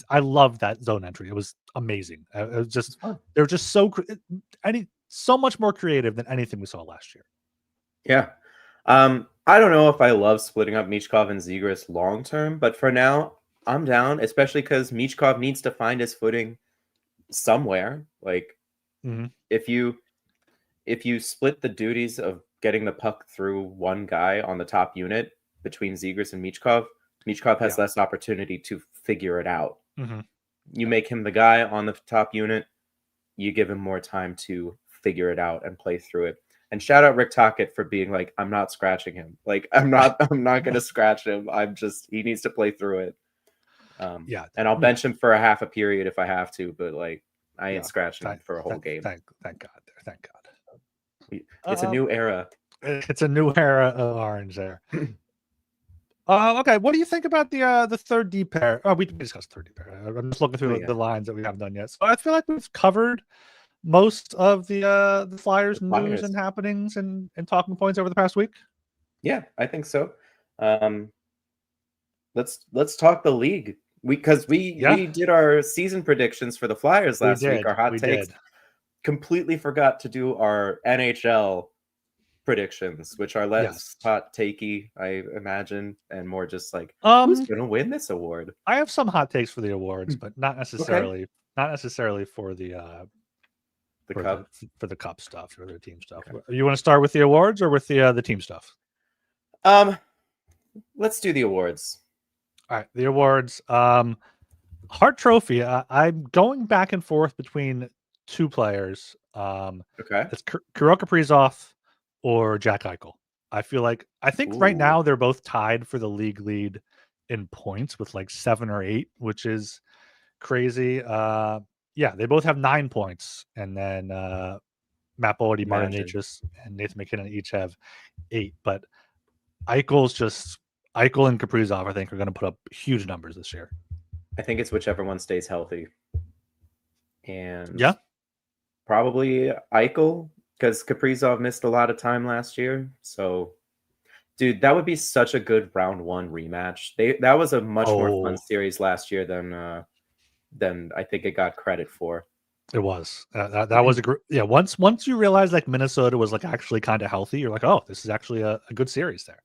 I loved that zone entry. It was amazing. It was just they're just so much more creative than anything we saw last year. Yeah. I don't know if I love splitting up Michkov and Zegras long term, but for now, I'm down, especially because Michkov needs to find his footing somewhere. Like Mhm. if you split the duties of getting the puck through one guy on the top unit between Zegras and Michkov, Michkov has Yeah. less opportunity to figure it out. Mhm. You Yeah. make him the guy on the top unit, you give him more time to figure it out and play through it. And shout out Rick Tocchet for being like, I'm not scratching him. Like I'm not gonna scratch him. He needs to play through it. Yeah. And I'll Yeah. bench him for a half a period if I have to, but like I ain't Yeah. scratching him for a whole game. Thank God. There. Thank God. It's a new era. It's a new era of Orange there. Okay. What do you think about the third D pair? Oh, we discussed third D pair. I'm just looking through the lines that we haven't done yet. So I feel like we've covered most of the Flyers news and happenings and talking points over the past week. Yeah, I think so. Let's talk the league. Because we did our season predictions for the Flyers last week, our hot takes. Completely forgot to do our NHL predictions, which are less hot takey, I imagine, and more just like who's gonna win this award. I have some hot takes for the awards, but not necessarily for the cup for the cup stuff or the team stuff. Okay. You want to start with the awards or with the team stuff? Let's do the awards. All right, the awards. Hart Trophy. I'm going back and forth between two players. It's Kirill Kaprizov or Jack Eichel. I think right now they're both tied for the league lead in points with like 7 or 8, which is crazy. Yeah, they both have 9 points, and then Matt Boldy, Martin Necas, and Nathan McKinnon each have 8. But Eichel and Kaprizov, I think, are going to put up huge numbers this year. I think it's whichever one stays healthy. And probably Eichel, because Kaprizov missed a lot of time last year. So, dude, that would be such a good round 1 rematch. That was a much more fun series last year than I think it got credit for. It was. That was a great. Yeah, once you realize like Minnesota was like actually kind of healthy, you're like, oh, this is actually a good series there.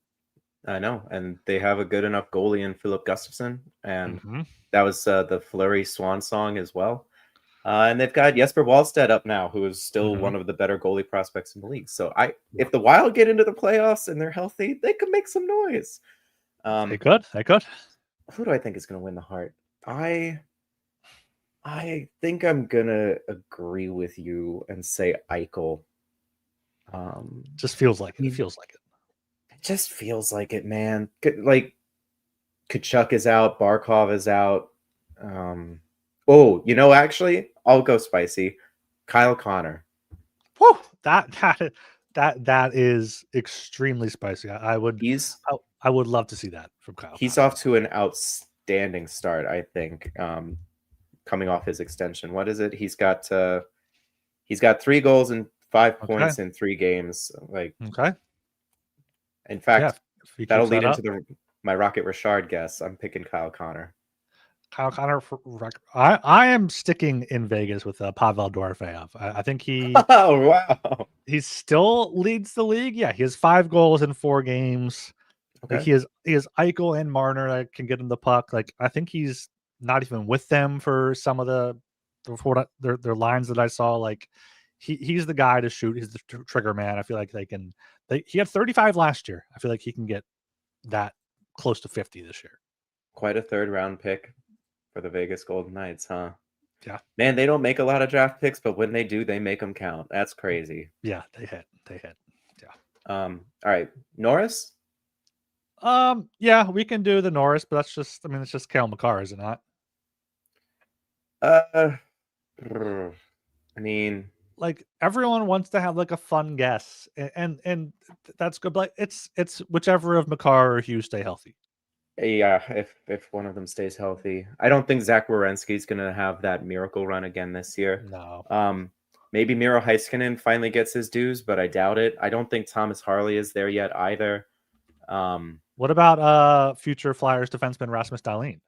I know, and they have a good enough goalie in Philip Gustafsson, and that was the Fleury Swan song as well. And they've got Jesper Wallstedt up now, who is still one of the better goalie prospects in the league. So if the Wild get into the playoffs and they're healthy, they could make some noise. They could. Who do I think is going to win the Hart? I think I'm gonna agree with you and say Eichel. Just feels like it. It feels like it. It just feels like it, man. Like Kachuk is out, Barkov is out. Actually, I'll go spicy. Kyle Connor. Whew, that is extremely spicy. I would love to see that from Kyle. He's off to an outstanding start, I think. Coming off his extension. What is it? He's got 3 goals and 5 points in 3 games. In fact, that'll lead into my Rocket Richard guess. I'm picking Kyle Connor. Kyle Connor for I am sticking in Vegas with Pavel Dorofeyev. I think he he still leads the league. Yeah, he has 5 goals in 4 games. Okay. Like he has Eichel and Marner that can get him the puck. Like I think he's not even with them for some of their lines that I saw. Like he's the guy to shoot. He's the trigger man. I feel like he had 35 last year. I feel like he can get that close to 50 this year. Quite a 3rd round pick for the Vegas Golden Knights, huh? Yeah. Man, they don't make a lot of draft picks, but when they do, they make them count. That's crazy. Yeah, they hit. Yeah. All right. Norris? Yeah, we can do the Norris, but it's just Cale Makar, is it not? I mean, like everyone wants to have like a fun guess, and that's good. But it's whichever of Makar or Hughes stay healthy. Yeah, if one of them stays healthy, I don't think Zach Werenski's gonna have that miracle run again this year. No. Maybe Miro Heiskanen finally gets his dues, but I doubt it. I don't think Thomas Harley is there yet either. What about future Flyers defenseman Rasmus Dahlin?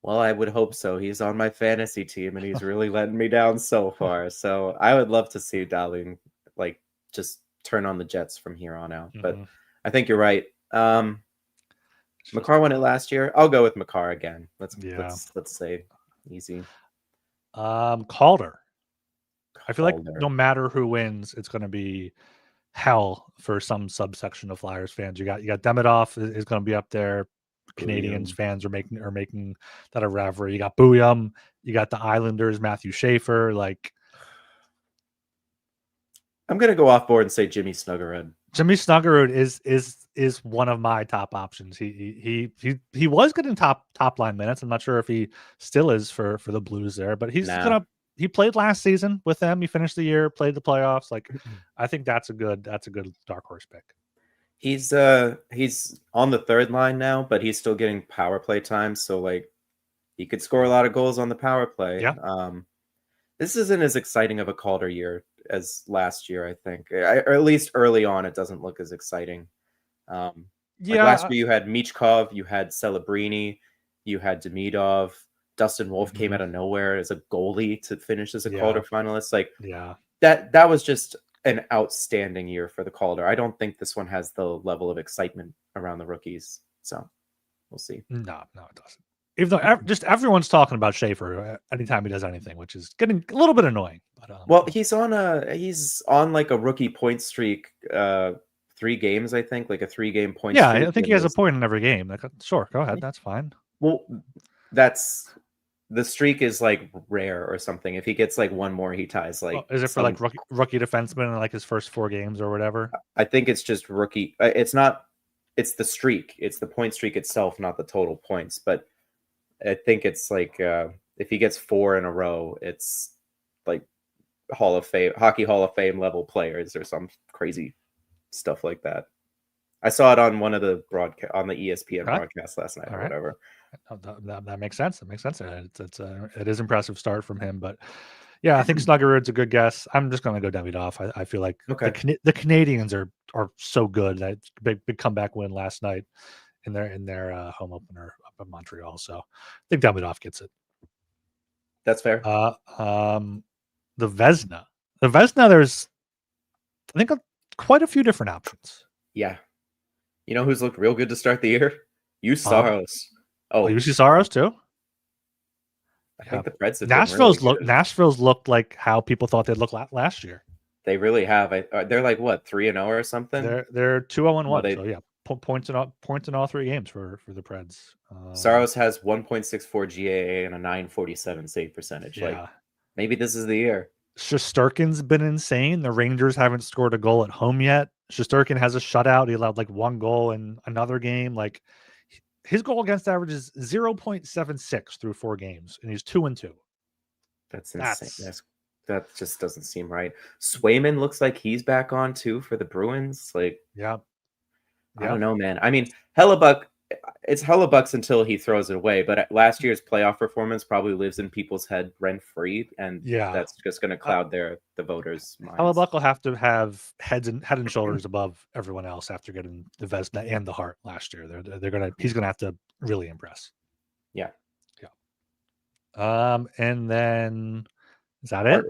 Well, I would hope so. He's on my fantasy team, and he's really letting me down so far. So I would love to see Dahlin like just turn on the Jets from here on out. But I think you're right. Makar won it last year. I'll go with Makar again. Let's say easy. Calder. I feel like Calder. no matter who wins, it's going to be hell for some subsection of Flyers fans. You got Demidov is going to be up there. Canadians fans are making that a reverie. You got Booyum. You got the Islanders, Matthew Schaefer. Like, I'm gonna go off board and say Jimmy Snuggerud. Jimmy Snuggerud is one of my top options. He was getting top line minutes. I'm not sure if he still is for the Blues there, but he played last season with them. He finished the year, played the playoffs. Like, I think that's a good dark horse pick. He's on the third line now, but he's still getting power play time. So like, he could score a lot of goals on the power play. Yeah. This isn't as exciting of a Calder year as last year, I think. Or at least early on, it doesn't look as exciting. Like last year, you had Michkov, you had Celebrini, you had Demidov. Dustin Wolf came out of nowhere as a goalie to finish as a Calder finalist. Like, that was just an outstanding year for the Calder. I don't think this one has the level of excitement around the rookies. So we'll see. No, it doesn't. Even though just everyone's talking about Schaefer anytime he does anything, which is getting a little bit annoying. But well, he's on like a rookie point streak, 3 games, I think, like a 3-game point streak. Yeah, I think he has a point in every game. Like, sure, go ahead, that's fine. Well, the streak is like rare or something. If he gets like one more, he ties like. Is it for like rookie defenseman in like his first 4 games or whatever? I think it's just rookie. It's not. It's the streak. It's the point streak itself, not the total points. But I think it's like if he gets 4 in a row, it's like hockey Hall of Fame level players or some crazy stuff like that. I saw it on one of the on the ESPN broadcast last night or whatever. That makes sense. That makes sense. It is impressive start from him, but yeah, I think Snuggerud's a good guess. I'm just going to go Davidoff. I feel like the Canadians are so good. That big comeback win last night in their home opener up in Montreal. So I think Davidoff gets it. That's fair. The Vezina. There's I think quite a few different options. Yeah. You know who's looked real good to start the year? Juuse Saros. Juuse Saros too? I think the Preds have Nashville's looked like how people thought they'd look last year. They really have. They're like what, 3-0 or something? They're 2-0-1. So yeah, points in all 3 games for the Preds. Saros has 1.64 GAA and a 947 save percentage. Yeah. Like, maybe this is the year. Shesterkin's been insane. The Rangers haven't scored a goal at home yet. Shesterkin has a shutout. He allowed like 1 goal in another game. Like, his goal against average is 0.76 through 4 games, and he's 2-2. That's insane. That just doesn't seem right. Swayman looks like he's back on too for the Bruins. Like, I don't know, man. I mean, Hellebuck. It's Hellebuck's until he throws it away. But last year's playoff performance probably lives in people's head rent free, and that's just going to cloud the voters' minds. Hellebuck will have to have head and shoulders above everyone else after getting the Vezina and the Hart last year. He's gonna have to really impress. Yeah. And then is that it?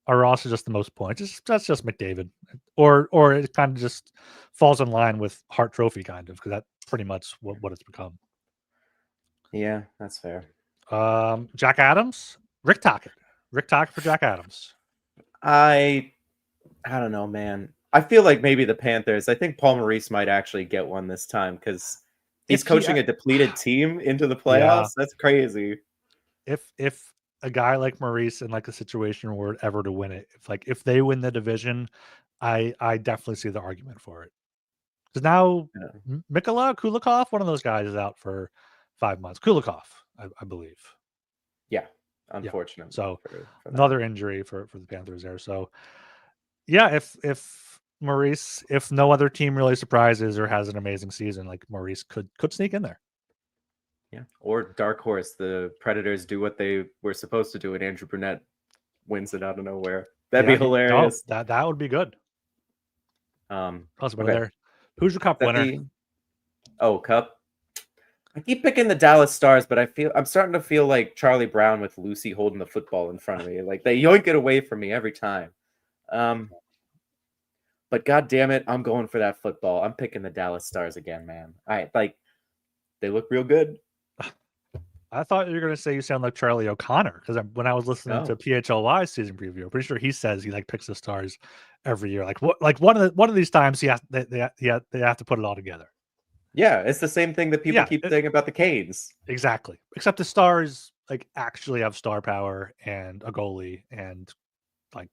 Ross is just the most points. That's just McDavid, or it kind of just falls in line with Hart Trophy kind of, because that's pretty much what it's become. Yeah, that's fair. Jack Adams, Rick Tocchet for Jack Adams. I don't know, man. I feel like maybe the Panthers. I think Paul Maurice might actually get one this time because he's coaching a depleted team into the playoffs. Yeah. That's crazy. If a guy like Maurice in like a situation were ever to win it, if they win the division, I definitely see the argument for it. Because now Mikhail Kulikov, one of those guys, is out for 5 months. Kulikov, I believe. Yeah, unfortunately. Yeah. So another injury for the Panthers there. So yeah, if Maurice, if no other team really surprises or has an amazing season, like Maurice could sneak in there. Yeah, or dark horse, the Predators do what they were supposed to do, and Andrew Brunette wins it out of nowhere. That'd be hilarious. No, that would be good. Okay. Who's your Cup winner? Cup. I keep picking the Dallas Stars, but I'm starting to feel like Charlie Brown with Lucy holding the football in front of me. Like, they yoink it away from me every time. But God damn it, I'm going for that football. I'm picking the Dallas Stars again, man. They look real good. I thought you were gonna say you sound like Charlie O'Connor because when I was listening to No. PHLY's season preview, I'm pretty sure he says he like picks the Stars every year. Like what? Like one of these times they have to put it all together. Yeah, it's the same thing that people Yeah, keep saying about the Canes. exactly. Except the Stars like actually have star power and a goalie and like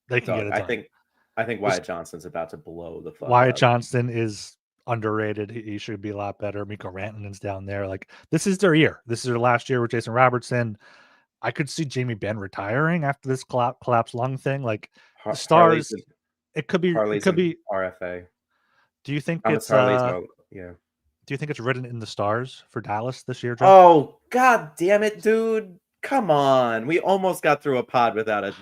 they can get Dog, it I done. think Wyatt Johnston's about to blow the fuck Wyatt up. Johnston is underrated. He should be a lot better. Mikko Rantanen's down there. Like this is their year. This is their last year with Jason Robertson. I could see Jamie Benn retiring after this collapsed lung thing. Like the Harley's Stars, it could be. It Harley's could an be. RFA. Do you think Thomas it's Harley's yeah. Do you think it's written in the stars for Dallas this year, Joe? Oh, god damn it, dude. Come on. We almost got through a pod without a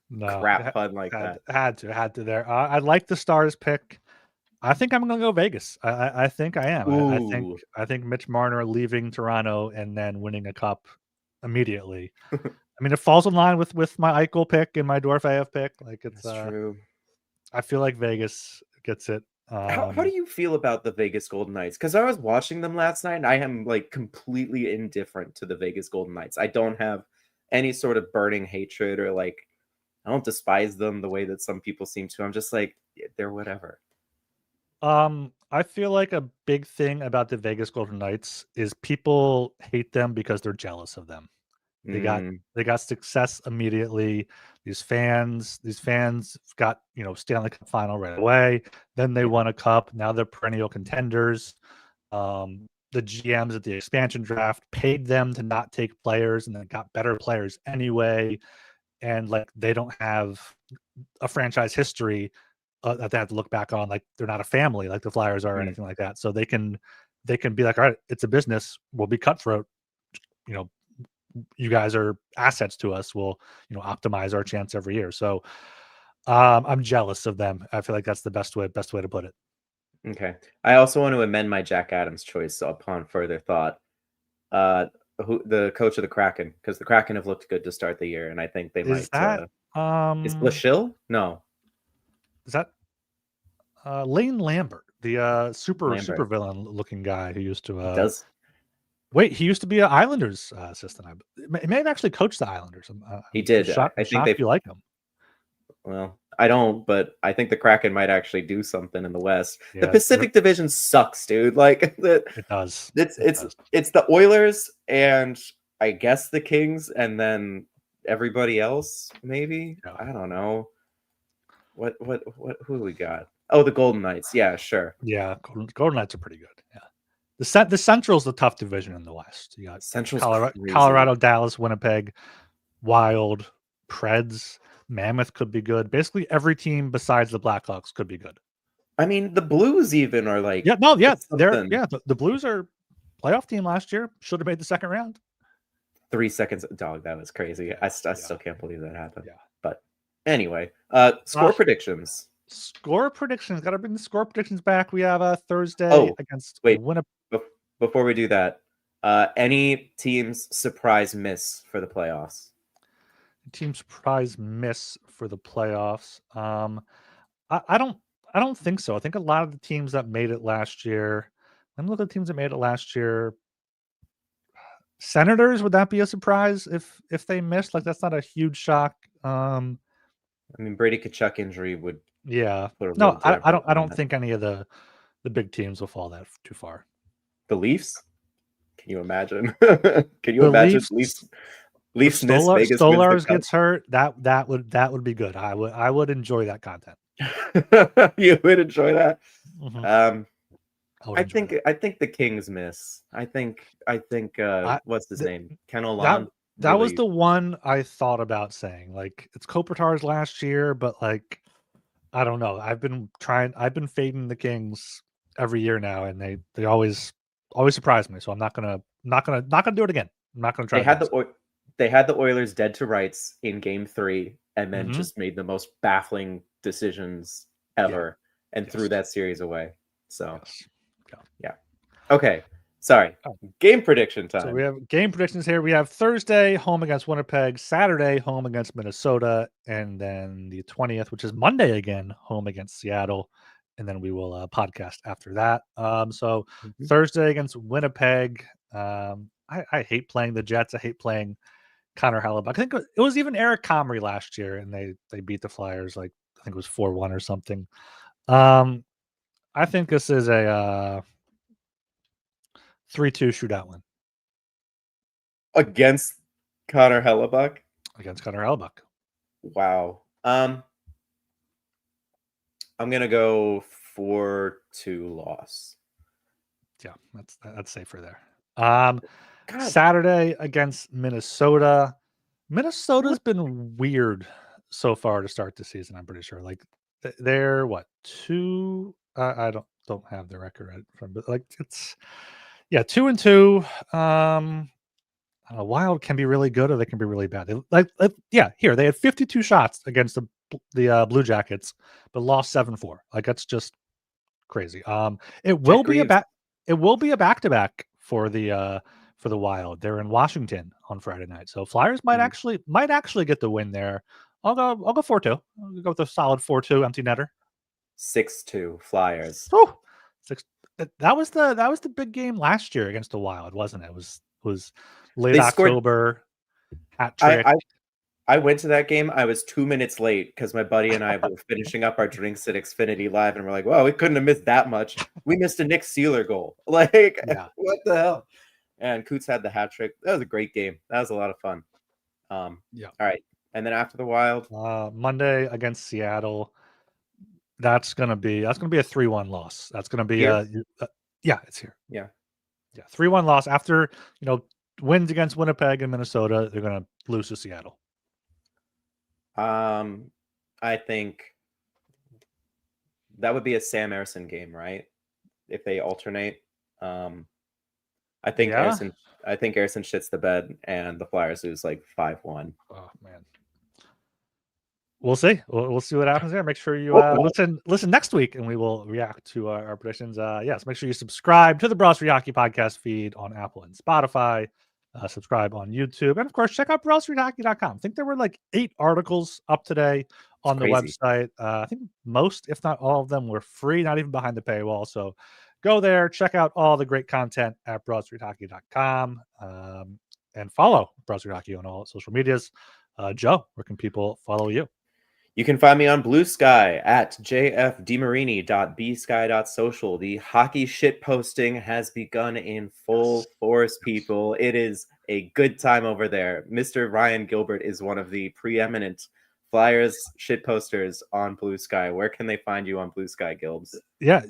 No, crap pun like that. had to there. I like the Stars pick. I think I'm gonna go Vegas. I think I am. Ooh. I think Mitch Marner leaving Toronto and then winning a cup immediately. I mean, it falls in line with my Eichel pick and my Dorofeyev pick. Like it's That's true. I feel like Vegas gets it. How do you feel about the Vegas Golden Knights? Because I was watching them last night and I am like completely indifferent to the Vegas Golden Knights. I don't have any sort of burning hatred or like I don't despise them the way that some people seem to. I'm just like, they're whatever. I feel like a big thing about the Vegas Golden Knights is people hate them because they're jealous of them. They got success immediately. These fans got, Stanley Cup final right away. Then they won a cup. Now they're perennial contenders. The GMs at the expansion draft paid them to not take players and then got better players anyway. And like they don't have a franchise history that they have to look back on. Like they're not a family like the Flyers are or anything like that. So they can be like, all right, it's a business. We'll be cutthroat. You guys are assets to us. We'll, optimize our chance every year. So I'm jealous of them. I feel like that's the best way to put it. Okay. I also want to amend my Jack Adams choice upon further thought. The coach of the Kraken, because the Kraken have looked good to start the year, and I think they Is might. that Is Blashill? No. Is that Lane Lambert, the super Lambert. villain looking guy who used to Does wait? He used to be an Islanders assistant. He may have actually coached the Islanders. he did? I'm I think shocked you like him. Well, I don't, but I think the Kraken might actually do something in the West. Yeah, the Pacific Division sucks, dude. Like it does. It's the Oilers and I guess the Kings, and then everybody else. Maybe I don't know. What who do we got? Oh, the Golden Knights. Yeah, sure. Yeah, Golden Knights are pretty good. Yeah, the Central's the tough division in the West. You got Colorado, Dallas, Winnipeg, Wild, Preds. Mammoth could be good. Basically, every team besides the Blackhawks could be good. I mean, the Blues even are like the Blues are playoff team last year. Should have made the second round. 3 seconds, dog. That was crazy. I still can't believe that happened. Yeah. But anyway, score predictions. Score predictions. Got to bring the score predictions back. We have a Thursday against Winnipeg. Before we do that, any teams surprise miss for the playoffs? Team surprise miss for the playoffs. I don't think so. I think a lot of the teams that made it last year. Let me look at the teams that made it last year. Senators, would that be a surprise if they missed? Like that's not a huge shock. I mean, Brady Tkachuk injury would. Yeah. No, I don't think any of the big teams will fall that too far. The Leafs? Can you imagine? Can you imagine Leafs miss Vegas Stolarz gets hurt? That would be good. I would enjoy that content. You would enjoy that. Mm-hmm. I think the Kings miss. I think what's his name? Ken Olan. That was the one I thought about saying. Like it's Kopitar's last year, but like I don't know. I've been fading the Kings every year now, and they always surprise me. So I'm not gonna do it again. I'm not gonna try. They had the Oilers dead to rights in Game 3, and then just made the most baffling decisions ever, and threw that series away. So, yeah. Okay, sorry. Game prediction time. So we have game predictions here. We have Thursday home against Winnipeg, Saturday home against Minnesota, and then the 20th, which is Monday again, home against Seattle. And then we will podcast after that. So Thursday against Winnipeg. I hate playing the Jets. I hate playing Connor Hellebuck. I think it was even Eric Comrie last year, and they beat the Flyers like I think it was 4-1 or something. I think this is a 3-2 shootout win Against Connor Hellebuck? against Connor Hellebuck. Wow. I'm gonna go 4-2 loss. Yeah, that's safer there. God. Saturday against Minnesota. Minnesota's been weird so far to start the season. I'm pretty sure. Like they're what 2? I don't have the record right from, but like it's 2-2. Wild can be really good or they can be really bad. Here they had 52 shots against the Blue Jackets, but lost 7-4. Like that's just crazy. It will be a back-to-back for the Wild. They're in Washington on Friday night, so Flyers might actually get the win there. I'll go 4-2. I'll go with a solid 4-2 empty netter. 6-2 Flyers. Oh, 6. That was the big game last year against the Wild, wasn't it? It was late October. Hat trick. I went to that game. I was 2 minutes late because my buddy and I were finishing up our drinks at Xfinity Live, and we're like, "Well, we couldn't have missed that much. We missed a Nick Seeler goal. Like, what the hell?" And Coots had the hat trick. That was a great game. That was a lot of fun. All right. And then after the Wild, Monday against Seattle. That's gonna be a 3-1 loss. That's gonna be it's here. Yeah. 3-1 loss after wins against Winnipeg and Minnesota. They're gonna lose to Seattle. I think that would be a Sam Ersson game, right? If they alternate. I think Ersson shits the bed and the Flyers lose like 5-1. Oh man. We'll see. We'll see what happens there. Make sure you listen next week, and we will react to our predictions. Yes, make sure you subscribe to the Broad Street Hockey podcast feed on Apple and Spotify. Subscribe on YouTube, and of course, check out BroadStreetHockey.com. I think there were like 8 articles up today on the website. I think most, if not all of them, were free, not even behind the paywall. So go there, check out all the great content at BroadStreetHockey.com, and follow Broad Street Hockey on all social medias. Joe, where can people follow you? You can find me on Blue Sky at jfdemarini.bsky.social. The hockey shit posting has begun in full force, people. It is a good time over there. Mr. Ryan Gilbert is one of the preeminent Flyers shit posters on Blue Sky. Where can they find you on Blue Sky, Gilbs? Yeah,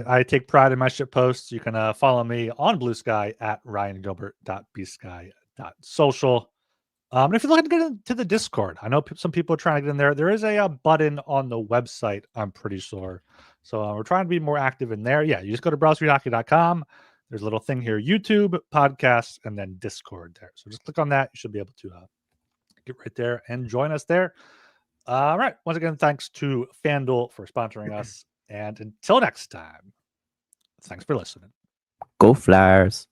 I take pride in my shit posts. You can follow me on Blue Sky at ryangilbert.bsky.social. And if you're looking to get into the Discord, I know some people are trying to get in there. There is a button on the website, I'm pretty sure. So we're trying to be more active in there. Yeah, you just go to BroadStreetHockey.com. There's a little thing here, YouTube, podcasts, and then Discord there. So just click on that. You should be able to get right there and join us there. All right. Once again, thanks to FanDuel for sponsoring us. And until next time, thanks for listening. Go Flyers.